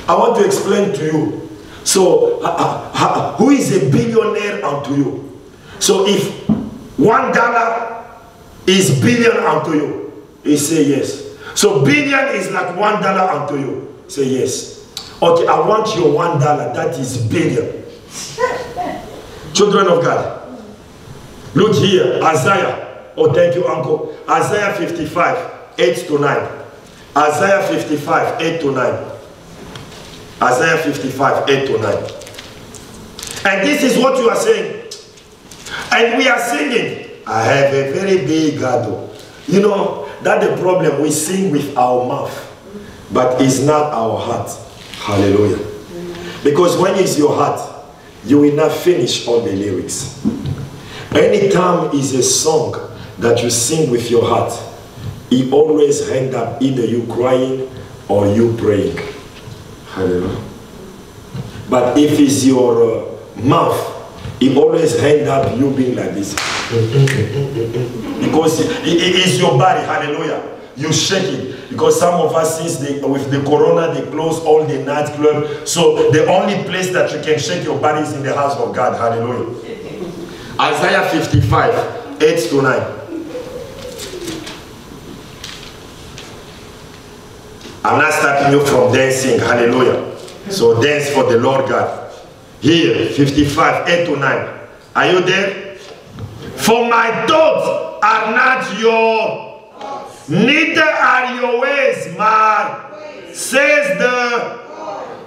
I want to explain to you. So, who is a billionaire unto you? So, if $1 is billion unto you, he say yes. So, billion is like $1 unto you. Say yes. Okay, I want your $1. That is billion. Children of God, look here. Isaiah. Oh, thank you, Uncle. Isaiah 55, 8 to 9. Isaiah 55, 8 to 9. Isaiah 55, 8 to 9. And this is what you are saying. And we are singing, I have a very big God. You know, that's the problem. We sing with our mouth, but it's not our heart. Hallelujah. Because when it's your heart, you will not finish all the lyrics. Anytime is a song that you sing with your heart, it always ends up either you crying or you praying. Hallelujah. But if it's your mouth, it always ends up you being like this. Because it is your body. Hallelujah. You shake it. Because some of us, since with the corona, they close all the nightclubs. So the only place that you can shake your body is in the house of God. Hallelujah. Isaiah 55, 8 to 9. I'm not stopping you from dancing. Hallelujah. So dance for the Lord God. Here, 55, 8 to 9. Are you there? For my thoughts are not your, neither are your ways mine, says the,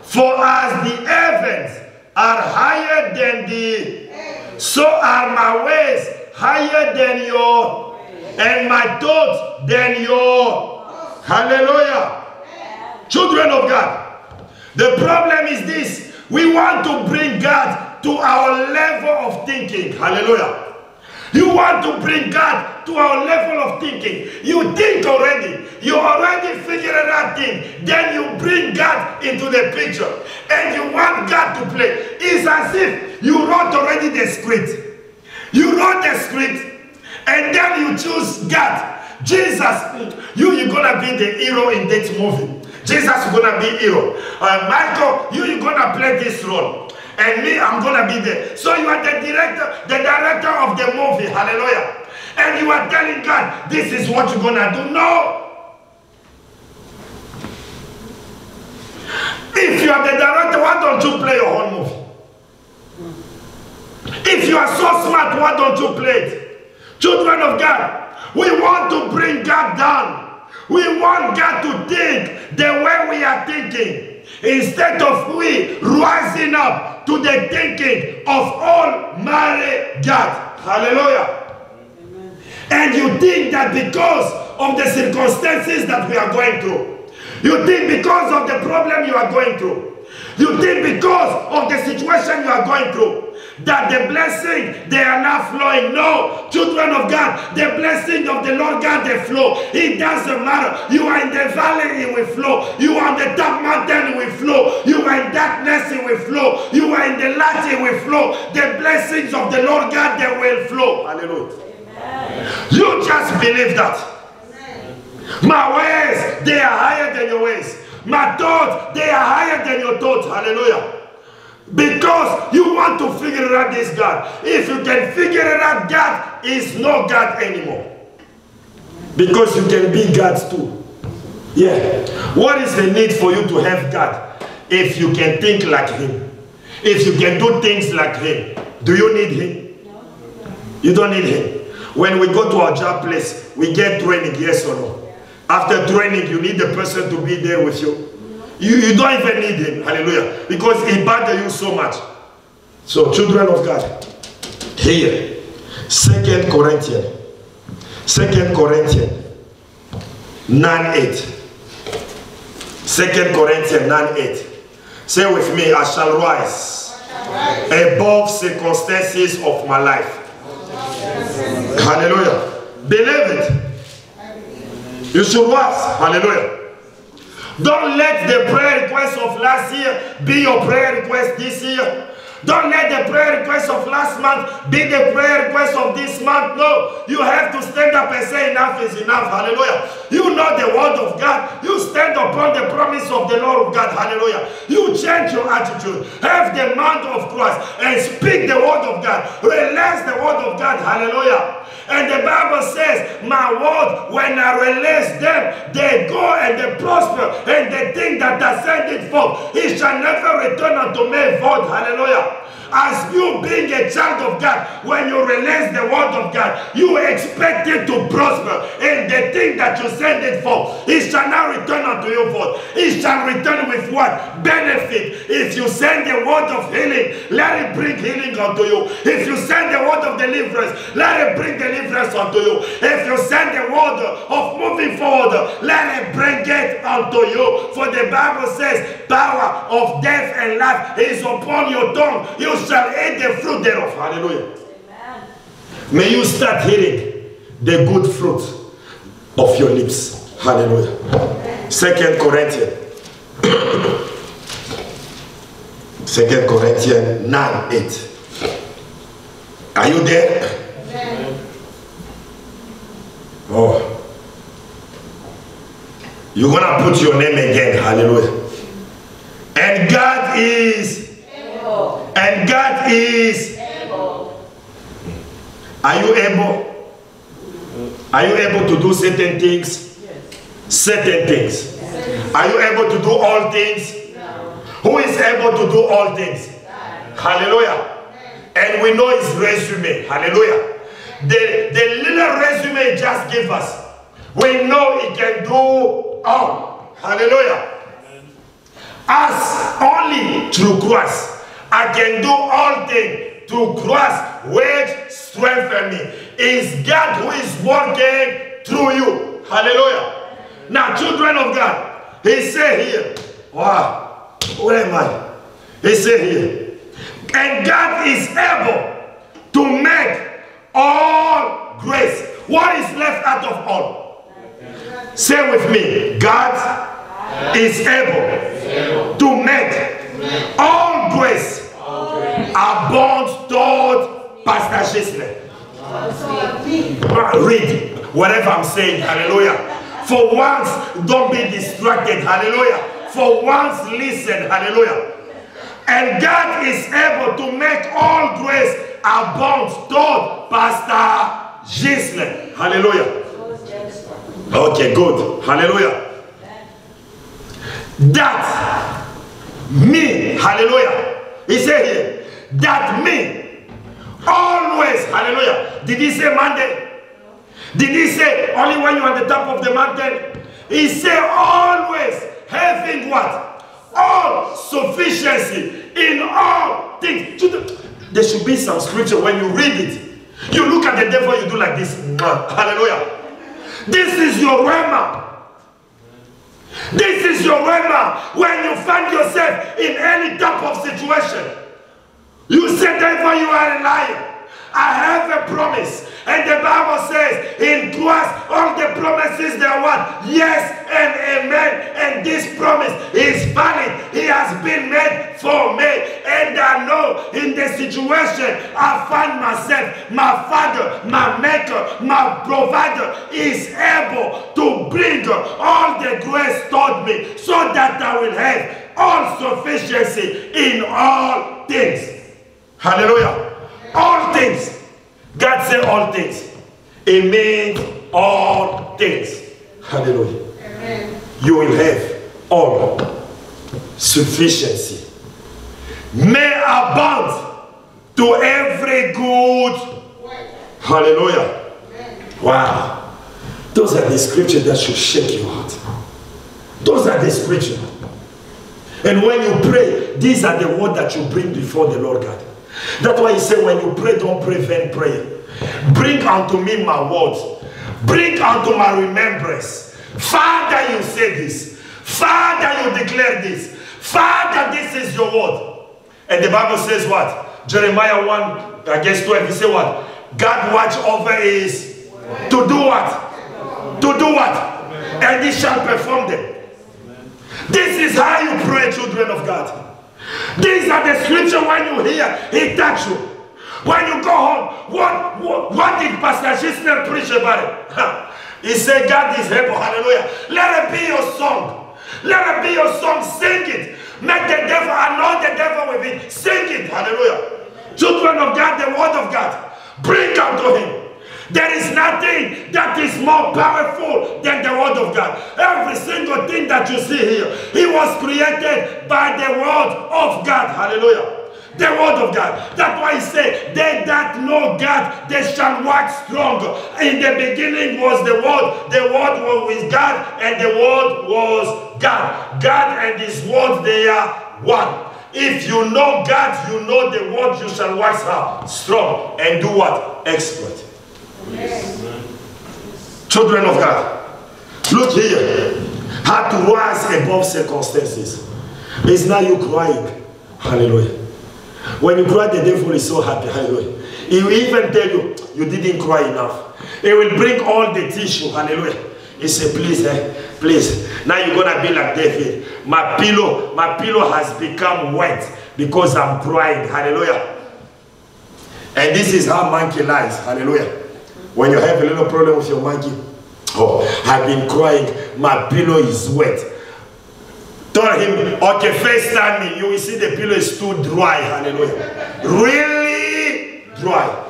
for as the heavens are higher than the, so are my ways higher than your, and my thoughts than your. Hallelujah. Children of God, the problem is this. We want to bring God to our level of thinking. Hallelujah. You want to bring God to our level of thinking. You think already. You already figured out things. Then you bring God into the picture. And you want God to play. It's as if you wrote already the script. You wrote the script. And then you choose God. Jesus, you're going to be the hero in that movie. Jesus is going to be hero. Michael, you're going to play this role. And me, I'm going to be there. So you are the director of the movie. Hallelujah. And you are telling God, this is what you're going to do. No. If you are the director, why don't you play your own movie? If you are so smart, why don't you play it? Children of God, we want to bring God down. We want God to think the way we are thinking. Instead of we rising up to the thinking of Almighty God. Hallelujah. Amen. And you think that because of the circumstances that we are going through, you think because of the problem you are going through, you think because of the situation you are going through, that the blessing, they are not flowing. No, children of God, the blessing of the Lord God, they flow. It doesn't matter. You are in the valley, it will flow. You are on the top mountain, it will flow. You are in darkness, it will flow. You are in the light, it will flow. The blessings of the Lord God, they will flow. Hallelujah. Amen. You just believe that. Amen. My ways, they are higher than your ways. My thoughts, they are higher than your thoughts. Hallelujah. Because you want to figure out this God. If you can figure it out, God is not God anymore. Because you can be God too. Yeah. What is the need for you to have God if you can think like Him? If you can do things like Him? Do you need Him? You don't need Him. When we go to our job place, we get training, yes or no? After training, you need the person to be there with you. You don't even need him, hallelujah, because he bothers you so much. So, children of God, here, 2 Corinthians 9:8. 2 Corinthians 9:8. Say with me, I shall rise above circumstances of my life. Hallelujah. Believe it. You should rise. Hallelujah. Don't let the prayer request of last year be your prayer request this year. Don't let the prayer request of last month be the prayer request of this month. No, you have to stand up and say enough is enough. Hallelujah. You know the word of God. You stand upon the promise of the Lord of God. Hallelujah. You change your attitude. Have the mind of Christ and speak the word of God. Release the word of God. Hallelujah. And the Bible says, my word, when I release them, they go and they prosper. And the thing that I send it for, it shall never return unto me void. Hallelujah. As you being a child of God, when you release the word of God, you expect it to prosper. And the thing that you send it for, it shall not return unto you void. It shall return with what? Benefit. If you send the word of healing, let it bring healing unto you. If you send the word of deliverance, let it bring deliverance unto you. If you send the word of moving forward, let it bring it unto you. For the Bible says, power of death and life is upon your tongue. You shall eat the fruit thereof. Hallelujah. Amen. May you start hearing the good fruit of your lips. Hallelujah. Amen. 2 Corinthians 9:8. Are you there? Amen. Oh. You're gonna put your name again. Hallelujah. And God is able. And God is able. Are you able? Are you able to do certain things? Yes. Certain things. Yes. Are you able to do all things? No. Who is able to do all things? God. Hallelujah. And we know his resume. Hallelujah. The little resume just give us. We know he can do all. Hallelujah. As only through Christ I can do all things through Christ which strengthens me. It's God who is working through you. Hallelujah. Now, children of God, he said here, wow, where am I? He said here, and God is able to make all grace. What is left out of all? Say with me, God is able to make all grace abound toward Pastor Gisler. Read whatever I'm saying. Hallelujah. For once, don't be distracted. Hallelujah. For once, listen. Hallelujah. And God is able to make all grace abound toward Pastor Gisler. Hallelujah. Okay, good. Hallelujah. That me, hallelujah. He said here, that me, always, hallelujah. Did he say Monday? Did he say only when you're on the top of the mountain? He said always having what? all sufficiency in all things. There should be some scripture when you read it. You look at the devil, you do like this. Hallelujah. This is your rhema. This is your rhema. When you find yourself in any type of situation, you say, devil, you are a liar. I have a promise. And the Bible says, in Christ, all the promises they are what? Yes and amen. And this promise is valid. He has been made for me. And I know in the situation I find myself, my Father, my Maker, my Provider is able to bring all the grace toward me so that I will have all sufficiency in all things. Hallelujah. All things. God said all things. It means all things. Hallelujah.
Amen.
You will have all sufficiency. May abound to every good. Hallelujah. Wow. Those are the scriptures that should shake your heart. Those are the scriptures. And when you pray, these are the words that you bring before the Lord God. That's why he said, when you pray, don't pray vain prayer. Bring unto me my words. Bring unto my remembrance. Father, you say this. Father, you declare this. Father, this is your word. And the Bible says what? Jeremiah 1, I guess 12, he said what? God watch over his to do what? To do what? And he shall perform them. This is how you pray, children of God. These are the scripture when you hear, he touch you. When you go home, what did Pastor Gisner preach about it? He said, God is able, hallelujah. Let it be your song. Let it be your song, sing it. Make the devil, anoint the devil with it. Sing it, hallelujah. Children of God, the word of God, bring unto him. There is nothing that is more powerful than the word of God. Every single thing that you see here, it was created by the word of God. Hallelujah. The word of God. That's why he said, they that know God, they shall wax strong. In the beginning was the word. The word was with God, and the word was God. God and his word, they are one. If you know God, you know the word, you shall wax strong and do what? Exploit. Yes. Children of God, look here. How to rise above circumstances. It's not you crying. Hallelujah. When you cry, the devil is so happy. Hallelujah. He will even tell you, you didn't cry enough. He will bring all the tissue. Hallelujah. He said, please, please. Now you're going to be like David. My pillow has become wet because I'm crying. Hallelujah. And this is how monkey lies. Hallelujah. When you have a little problem with your monkey, oh, I've been crying, my pillow is wet. Tell him, okay, first time me, you will see the pillow is too dry. Hallelujah. Really dry.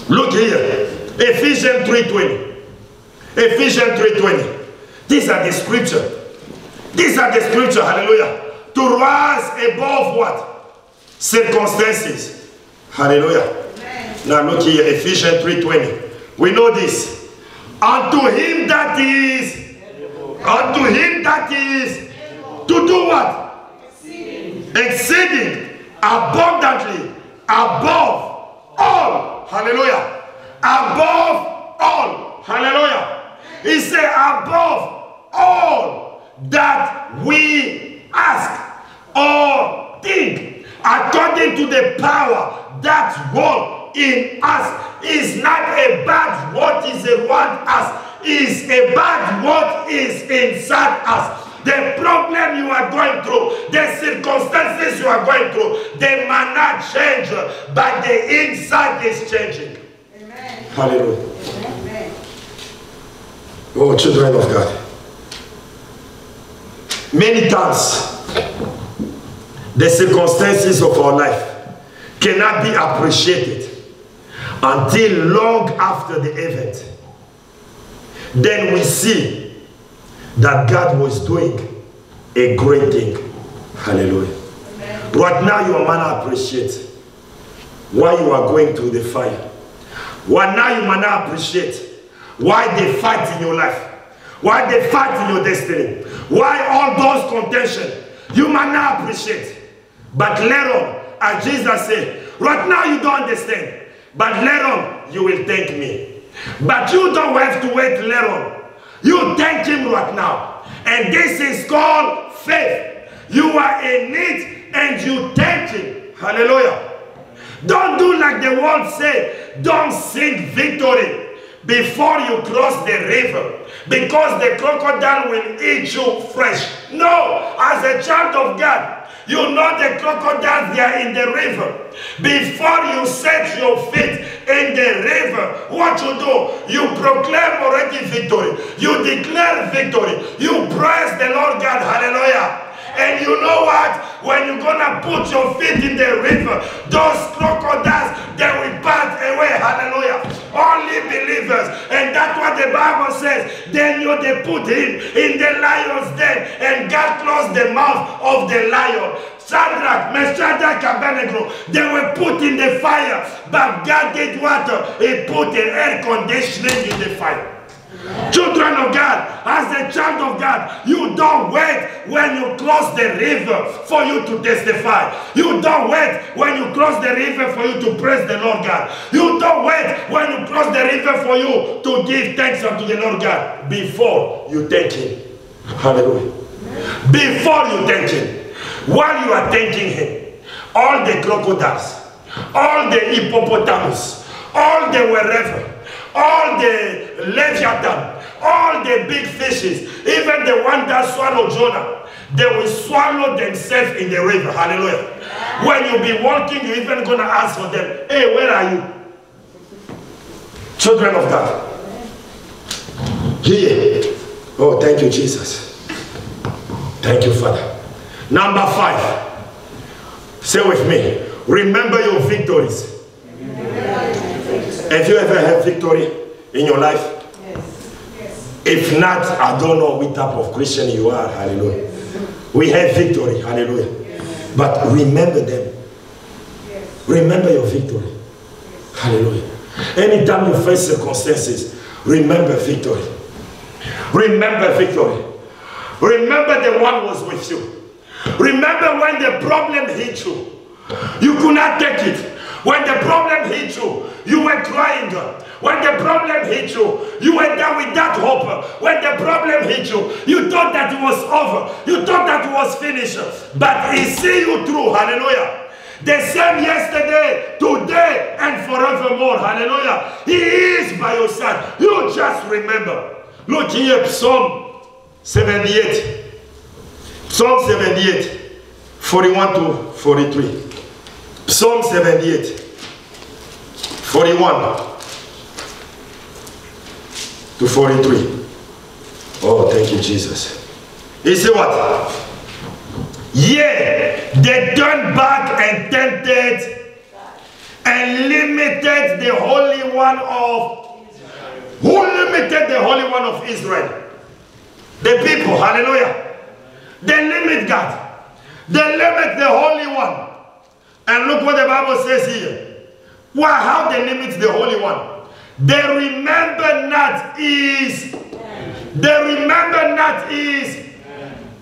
Look here. Ephesians 3:20. Ephesians 3:20. These are the scripture. These are the scripture. Hallelujah. To rise above what? Circumstances. Hallelujah. Now look here, Ephesians 3:20. We know this. Unto him that is, to do what? Exceeding abundantly, above all. Hallelujah. Above all. Hallelujah. He said, above all that we ask or think, according to the power that works in us. Is not about what is around us, is about what is inside us. The problem you are going through, the circumstances you are going through, they might not change, but the inside is changing. Amen. Hallelujah. Amen. Oh, children of God. Many times, the circumstances of our life cannot be appreciated until long after the event. Then we see that God was doing a great thing. Hallelujah. Amen. Right now you might not appreciate why you are going through the fire. Right now you might not appreciate why they fight in your life, why they fight in your destiny, why all those contention You might not appreciate. But later on, as Jesus said, right now you don't understand. But later on, you will thank me. But you don't have to wait later on. You thank him right now. And this is called faith. You are in need and you thank him. Hallelujah. Don't do like the world say. Don't sing victory before you cross the river, because the crocodile will eat you fresh. No, as a child of God, you know the crocodiles, they are in the river. Before you set your feet in the river, what you do? You proclaim already victory. You declare victory. You praise the Lord God. Hallelujah. And you know what? When you're gonna put your feet in the river, those crocodiles, they will pass away. Hallelujah. Only believers. And that's what the Bible says. Then they put him in the lion's den, and God closed the mouth of the lion. Shadrach, Meshach, Abednego, they were put in the fire. But God did what? He put the air conditioning in the fire. Children of God, as a child of God, you don't wait when you cross the river for you to testify. You don't wait when you cross the river for you to praise the Lord God. You don't wait when you cross the river for you to give thanks unto the Lord God. Before you thank him. Hallelujah. Before you thank him. While you are thanking him, all the crocodiles, all the hippopotamus, all the wherever, all the leviathan, all the big fishes, even the one that swallowed Jonah, they will swallow themselves in the river. Hallelujah. When you be walking, you're even going to ask for them, hey, where are you? Children of God. Here. Oh, thank you, Jesus. Thank you, Father. Number 5. Say with me. Remember your victories. Have you ever had victory in your life?
Yes. Yes.
If not, I don't know what type of Christian you are. Hallelujah. We have victory. Hallelujah.
Yes.
But remember them.
Yes.
Remember your victory.
Yes.
Hallelujah. Anytime you face circumstances, remember victory. Remember victory. Remember the one who was with you. Remember when the problem hit you. You could not take it. When the problem hit you, you were crying. When the problem hit you, you were there with that hope. When the problem hit you, you thought that it was over. You thought that it was finished. But he see you through. Hallelujah. The same yesterday, today, and forevermore. Hallelujah. He is by your side. You just remember. Look here, Psalm 78. Psalm 78, 41 to 43. Psalm 78, 41 to 43. Oh, thank you, Jesus. He said what? Yea, they turned back and tempted and limited the Holy One of Israel. Who limited the Holy One of Israel? The people, hallelujah. They limit God. They limit the Holy One. And look what the Bible says here. Why? How they limit the Holy One? They remember not his. They remember not his.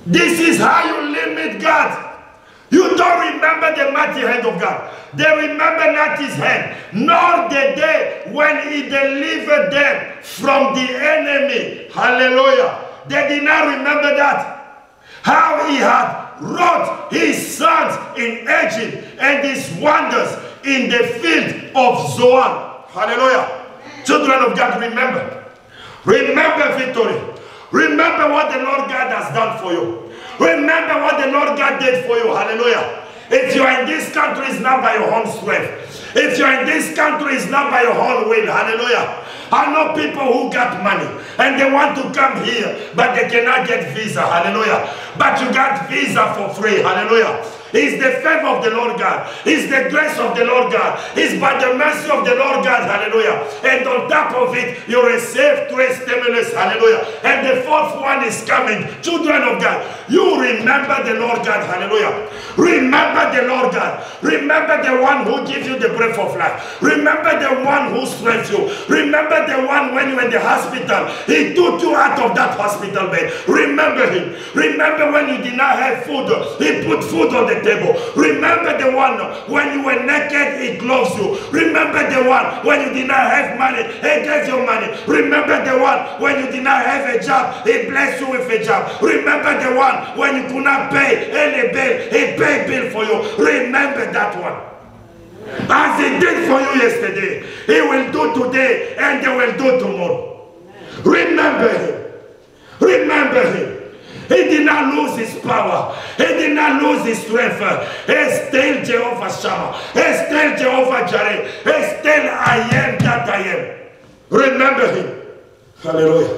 This is how you limit God. You don't remember the mighty hand of God. They remember not his hand, nor the day when he delivered them from the enemy. Hallelujah. They did not remember that. How he had wrought his sons in Egypt and his wonders in the field of Zoan. Hallelujah. Children of God, remember. Remember victory. Remember what the Lord God has done for you. Remember what the Lord God did for you. Hallelujah. If you are in this country, it's not by your own strength. If you are in this country, it's not by your own will. Hallelujah. I know people who got money and they want to come here, but they cannot get visa. Hallelujah. But you got visa for free. Hallelujah. It's the favor of the Lord God. It's the grace of the Lord God. It's by the mercy of the Lord God. Hallelujah. And on top of it, you receive 3 stimulus. Hallelujah. And the 4th one is coming. Children of God, you remember the Lord God. Hallelujah. Remember the Lord God. Remember the one who gives you the breath of life. Remember the one who strengthens you. Remember Remember the one when you were in the hospital. He took you out of that hospital bed. Remember him. Remember when you did not have food. He put food on the table. Remember the one when you were naked, he clothes you. Remember the one when you did not have money, he gave you money. Remember the one when you did not have a job, he blessed you with a job. Remember the one when you could not pay any bill, he paid bill for you. Remember that one. As he did for you yesterday, he will do today and he will do tomorrow. Remember him. Remember him. He did not lose his power. He did not lose his strength. He's still Jehovah Shammah. He's still Jehovah Jireh. He's still I am that I am. Remember him. Hallelujah.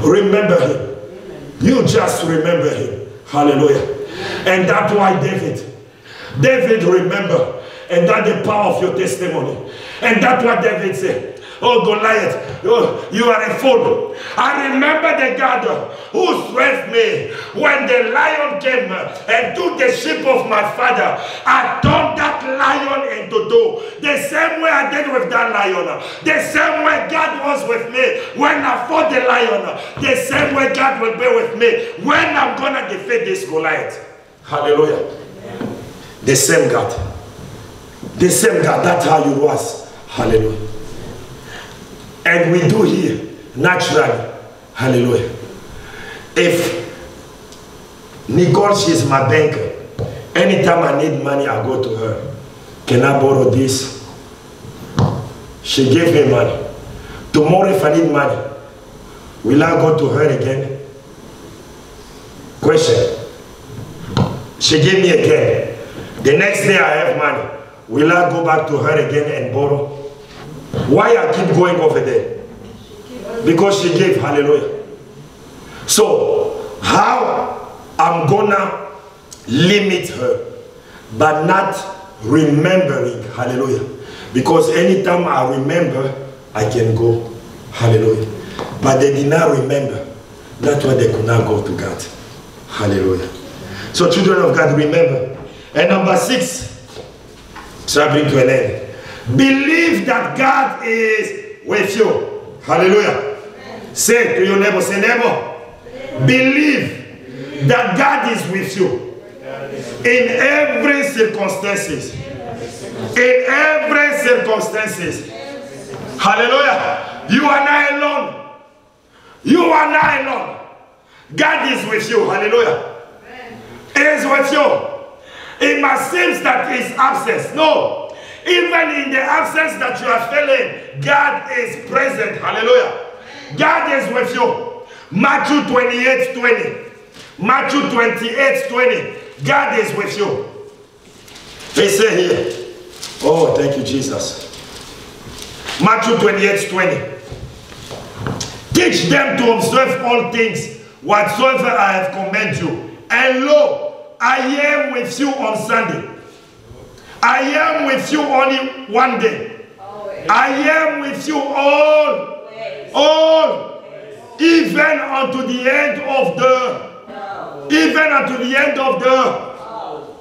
Remember him. You just remember him. Hallelujah. And that's why David remember. And that's the power of your testimony. And that's what David said. Oh, Goliath, oh, you are a fool. I remember the God who strengthened me when the lion came and took the sheep of my father. I turned that lion into two. The same way I did with that lion. The same way God was with me when I fought the lion. The same way God will be with me when I'm going to defeat this Goliath. Hallelujah. The same God. The same God. That's how you was. Hallelujah. And we do here, naturally. Hallelujah. If Nicole, she's my banker, anytime I need money, I go to her. Can I borrow this? She gave me money. Tomorrow, if I need money, will I go to her again? Question. She gave me again. The next day I have money. Will I go back to her again and borrow? Why I keep going over there? Because she gave. Hallelujah. So, how I'm gonna limit her, but not remembering. Hallelujah. Because anytime I remember, I can go. Hallelujah. But they did not remember. That's why they could not go to God. Hallelujah. So, children of God, remember. And number 6, so I bring to an end. Believe that God is with you. Hallelujah. Amen. Say to your neighbor, say neighbor, believe that God is with you in every circumstances. In every circumstances. Hallelujah. You are not alone. You are not alone. God is with you. Hallelujah. He is with you. It must seem that he is absent. No. Even in the absence that you are feeling, God is present. Hallelujah. God is with you. Matthew 28:20. Matthew 28:20. God is with you. They say here. Oh, thank you, Jesus. Matthew 28:20. Teach them to observe all things whatsoever I have commanded you. And lo, I am with you on Sunday. I am with you only one day. Always. I am with you all, even unto the end of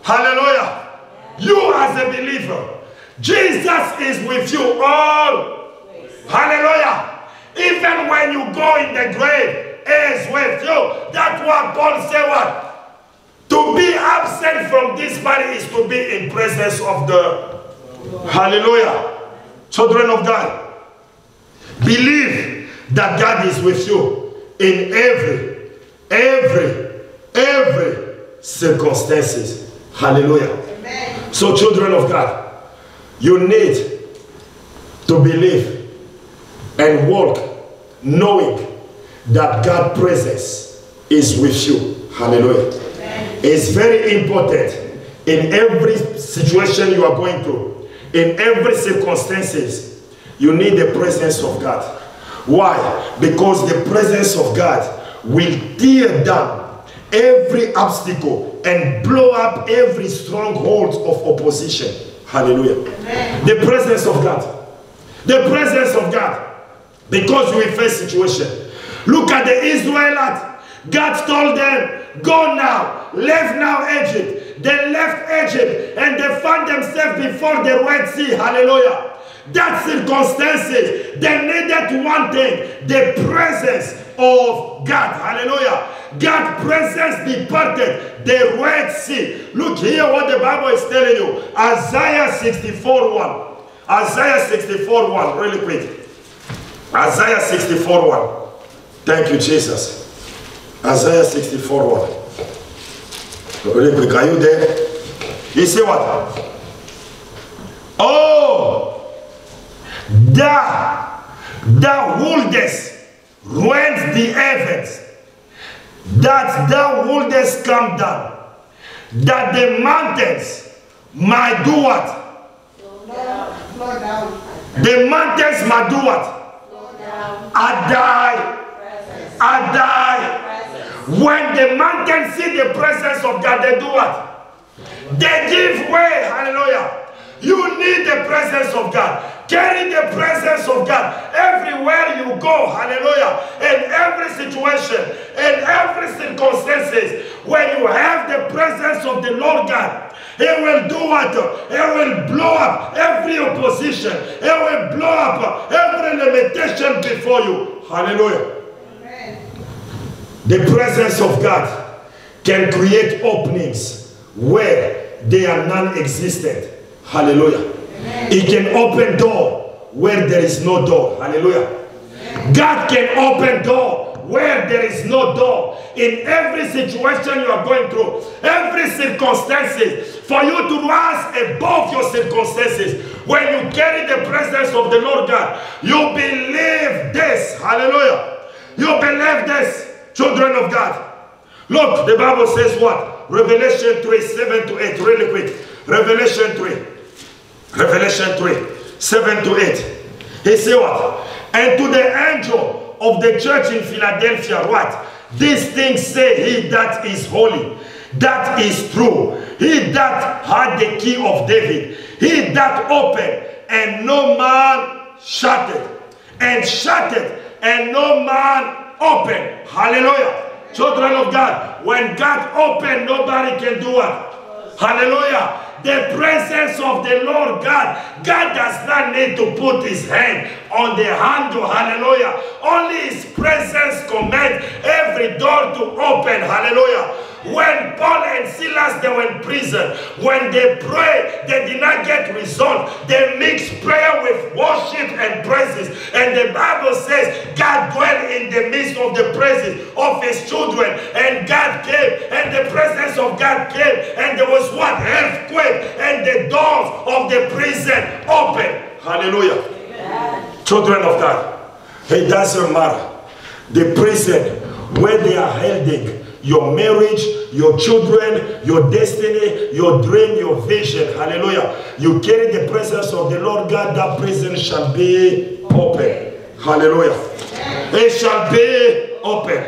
hallelujah. You as a believer, Jesus is with you all. Hallelujah. Even when you go in the grave, he is with you. That's what Paul said. What? To be absent from this body is to be in presence of the hallelujah. Children of God, believe that God is with you in every circumstances. Hallelujah. Amen. So children of God, you need to believe and walk knowing that God's presence is with you. Hallelujah. It's very important in every situation you are going through, in every circumstances, you need the presence of God. Why? Because the presence of God will tear down every obstacle and blow up every stronghold of opposition. Hallelujah. Amen. The presence of God. The presence of God. Because we face situation. Look at the Israelites. God told them, go now, leave now Egypt. They left Egypt and they found themselves before the Red Sea. Hallelujah. that circumstances, they needed one thing, the presence of God. Hallelujah. God's presence departed the Red Sea. Look here what the Bible is telling you. Isaiah 64:1. Isaiah 64:1, really quick. Isaiah 64:1. Thank you, Jesus. Isaiah 64:1. Really quick, are you there? You see what? Oh, thou wouldest rent the heavens, that thou wouldest come down, that the mountains might do what?
Flow down.
The mountains might do what? I die. When the mountains see the presence of God, they do what? They give way. Hallelujah. You need the presence of God. Carry the presence of God everywhere you go. Hallelujah. In every situation, in every circumstances, when you have the presence of the Lord God, He will do what? He will blow up every opposition. He will blow up every limitation before you. Hallelujah.
Amen.
The presence of God can create openings where they are non-existent. Hallelujah.
Amen.
It can open door where there is no door. Hallelujah.
Amen.
God can open door where there is no door. In every situation you are going through, every circumstances, for you to rise above your circumstances, when you carry the presence of the Lord God, you believe this. Hallelujah. You believe this, children of God. Look, the Bible says what? Revelation 3, 7 to 8, really quick. Revelation 3. Revelation 3, 7 to 8. He said what? And to the angel of the church in Philadelphia, what? These things say he that is holy, that is true, he that had the key of David, he that opened, and no man shut it, and shut it, and no man opened. Hallelujah. Children of God, when God opened, nobody can do it. Hallelujah. The presence of the Lord God. God does not need to put his hand on the handle. Hallelujah. Only his presence commands every door to open. Hallelujah. When Paul and Silas, they were in prison, when they prayed, they did not get result. They mixed prayer with worship and praises. And the Bible says God dwelt in the midst of the praises of his children. And God came, and the presence of God came, and there was what? Earthquake, and the doors of the prison opened. Hallelujah. Amen. Children of God, it doesn't matter. The prison where they are holding your marriage, your children, your destiny, your dream, your vision. Hallelujah. You carry the presence of the Lord God, that prison shall be open. Hallelujah. It shall be open.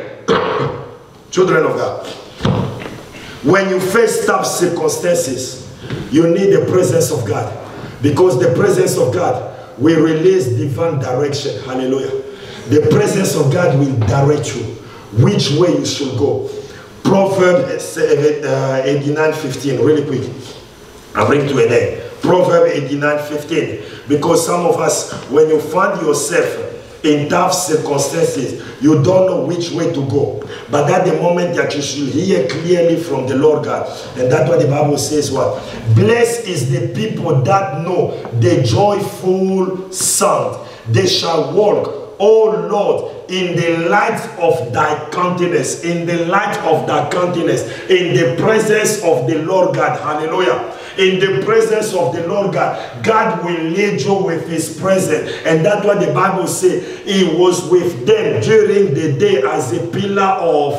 Children of God, when you face tough circumstances, you need the presence of God, because the presence of God will release divine direction. Hallelujah. The presence of God will direct you which way you should go. Proverbs 89:15, really quick. I'll bring to an end. Proverbs 89:15. Because some of us, when you find yourself in tough circumstances, you don't know which way to go. But at the moment that you should hear clearly from the Lord God. And that's what the Bible says what? Blessed is the people that know the joyful sound. They shall walk, O Lord, in the light of thy countenance, in the light of thy countenance, in the presence of the Lord God. Hallelujah. In the presence of the Lord God, God will lead you with his presence. And that's what the Bible says. He was with them during the day as a pillar of,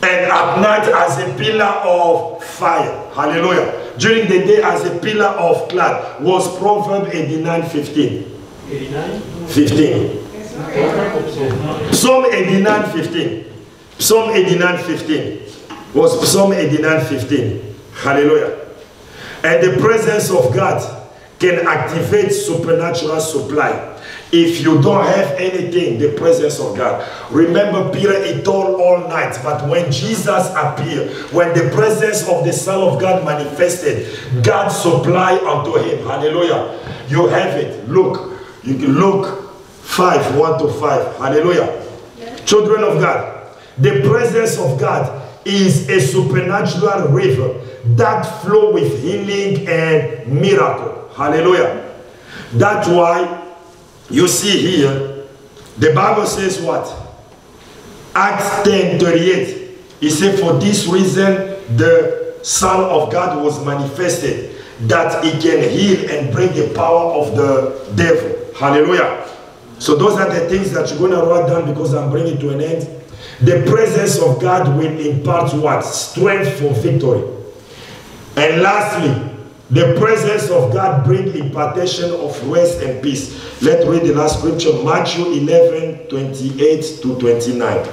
and at night as a pillar of fire. Hallelujah. During the day as a pillar of cloud was Proverbs 89:15. 15. Psalm 89:15. Psalm 89:15 was Psalm 89:15. Hallelujah. And the presence of God can activate supernatural supply. If you don't have anything, the presence of God. Remember, Peter, he told all night, but when Jesus appeared, when the presence of the Son of God manifested, God supplied unto him. Hallelujah. You have it. Look. You can look 5, 1 to 5. Hallelujah. Yes. Children of God, the presence of God is a supernatural river that flows with healing and miracle. Hallelujah. That's why you see here, the Bible says what? Acts 10:38. He said, for this reason, the Son of God was manifested, that he can heal and break the power of the devil. Hallelujah. So those are the things that you're going to write down, because I'm bringing to an end. The presence of God will impart what? Strength for victory. And lastly, the presence of God brings impartation of rest and peace. Let's read the last scripture, Matthew 11:28 to 29.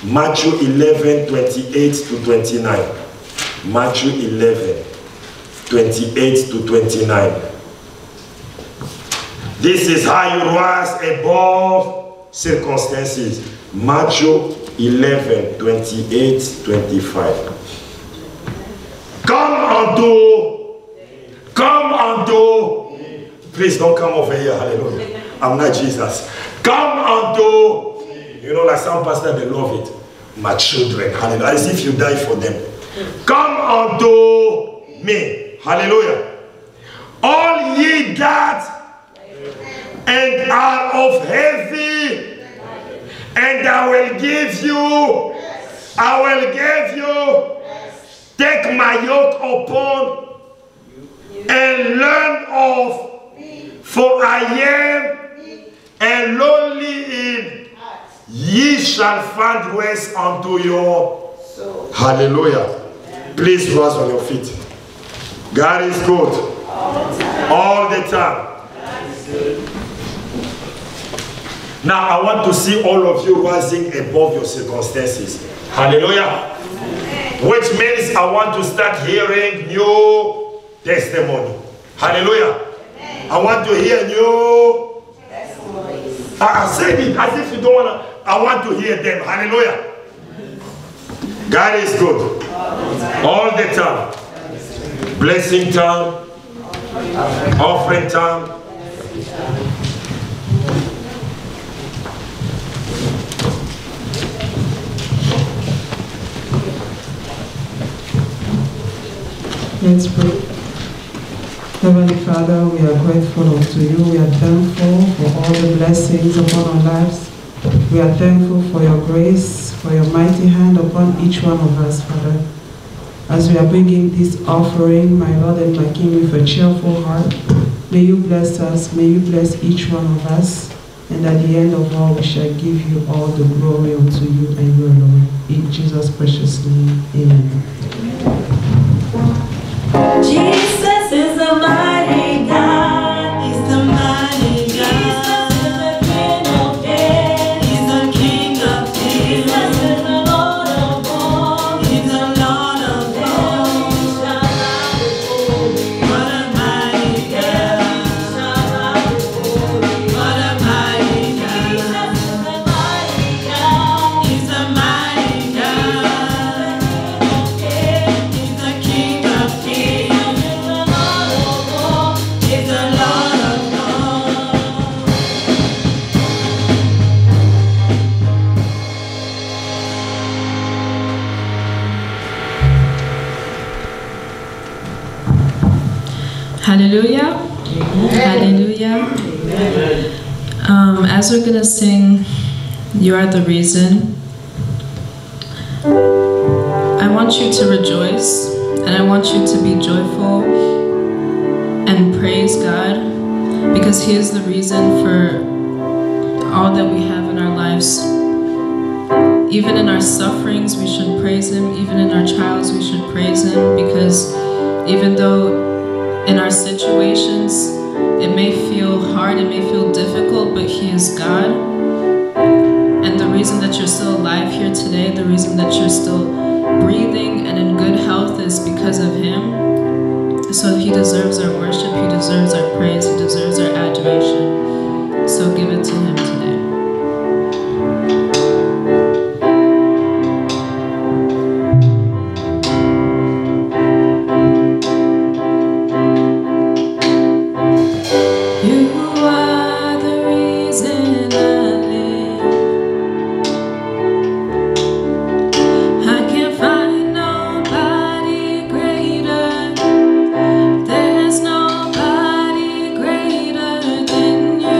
Matthew 11:28 to 29. Matthew 11:28 to 29. This is how you rise above circumstances. Matthew 11:28-25. Come unto, please don't come over here, hallelujah. I'm not Jesus. Come unto, you know, like some pastors, they love it. My children, hallelujah. As if you die for them. Come unto me, hallelujah. All ye that and are of heavy, and I will give you, take my yoke upon and learn of, for I am and lonely in, ye shall find rest unto your soul. Hallelujah. Please rise on your feet. God is good all the time. Now I want to see all of you rising above your circumstances. Hallelujah. Which means I want to start hearing new testimony. Hallelujah. I want to hear new testimonies. I said it as if you don't want to. I want to hear them. Hallelujah. God is good all the time. Blessing time, offering time.
Let's pray. Heavenly Father, we are grateful unto you. We are thankful for all the blessings upon our lives. We are thankful for your grace, for your mighty hand upon each one of us, Father. As we are bringing this offering, my Lord and my King, with a cheerful heart, may you bless us, may you bless each one of us, and at the end of all, we shall give you all the glory unto you and you alone. In Jesus' precious name, amen.
Jesus is a mighty God. He's the mighty God. Jesus is the King of Kings. He's the King of Kings. Jesus is the Lord of all. He's the Lord of lords. What a mighty God. What a mighty God. Jesus is the mighty God. He's the mighty God. He's the King of Kings.
Hallelujah. Hallelujah. As we're going to sing, You Are the Reason, I want you to rejoice and I want you to be joyful and praise God, because He is the reason for all that we have in our lives. Even in our sufferings, we should praise Him. Even in our trials, we should praise Him, because even though in our situations, it may feel hard, it may feel difficult, but He is God. And the reason that you're still alive here today, the reason that you're still breathing and in good health is because of Him. So he deserves our worship, he deserves our praise, he deserves our adoration. So give it to him today.
There's nobody greater than you.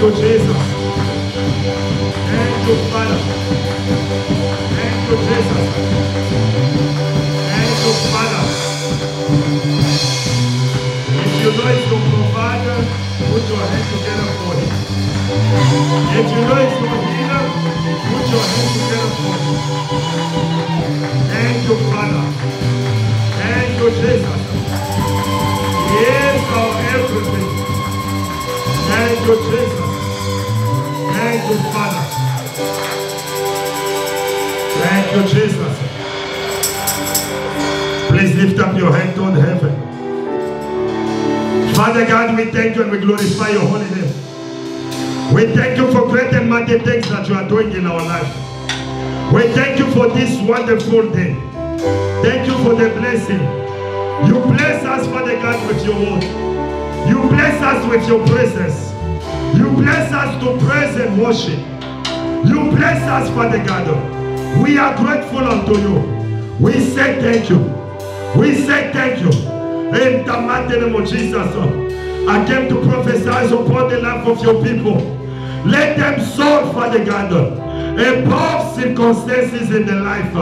you, Jesus. Thank you, Father. Thank you, Jesus. Thank you, Father. If you know it's your provider, put your hands together for him. If you know it's your healer, put your hands together for him. Thank you, Father. Thank you, Jesus. He is our everything. Thank you, Jesus. Thank you, Father. Thank you, Jesus. Please lift up your hand toward heaven. Father God, we thank you and we glorify your holy name. We thank you for great and mighty things that you are doing in our life. We thank you for this wonderful day. Thank you for the blessing. You bless us, Father God, with your word. You bless us with your presence. You bless us to praise and worship. You bless us, Father God. We are grateful unto you. We say thank you. We say thank you. In the mighty name of Jesus, I came to prophesy upon the life of your people. Let them soar, Father God, above circumstances in their life.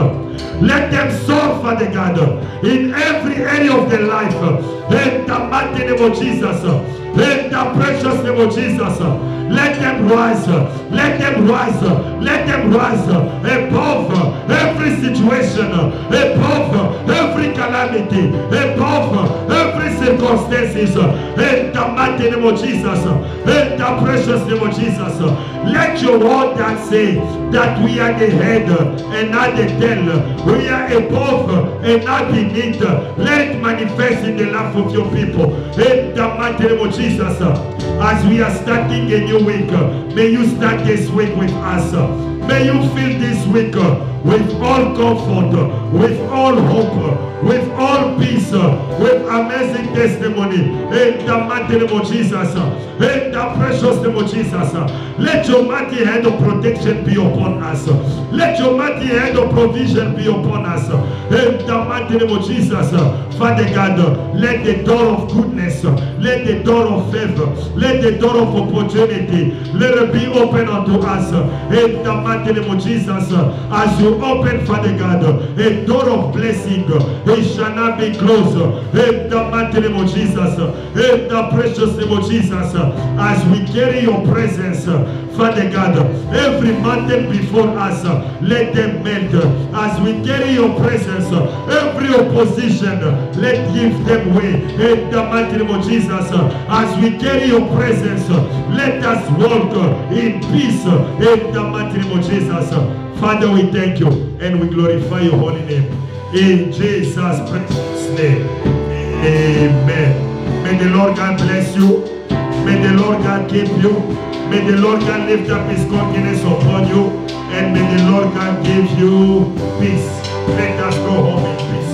Let them soar, Father God, in every area of their life. In the mighty name of Jesus. In the precious name of Jesus. Let them rise. Let them rise. Let them rise above every situation, above every calamity, above every circumstances. In the mighty name of Jesus. In the precious name of Jesus. Let your word that say that we are the head and not the tail. We are above and not beneath. Let it manifest in the life of your people. In the mighty name of Jesus. As we are starting a new week, may you start this week with us. May you fill this week with all comfort, with all hope, with all peace, with amazing testimony. In the mighty name of Jesus. In the precious name of Jesus. Let your mighty hand of protection be upon us. Let your mighty hand of provision be upon us. In the mighty name of Jesus. Father God, let the door of goodness, let the door of favor, let the door of opportunity, let it be open unto us. In the mighty name of Jesus. As you open, Father God, a door of blessing, it shall not be closed. In the mighty name of Jesus. In the precious name of Jesus. As we carry your presence, Father God, every mountain before us, let them melt. As we carry your presence, every opposition, let give them way. In the mighty name of Jesus. As we carry your presence, let us walk in peace. In the mighty name of Jesus. Father, we thank you and we glorify your holy name. In Jesus' precious name. Amen. May the Lord God bless you. May the Lord God keep you. May the Lord God lift up his countenance upon you. And may the Lord God give you peace. Let us go home in peace.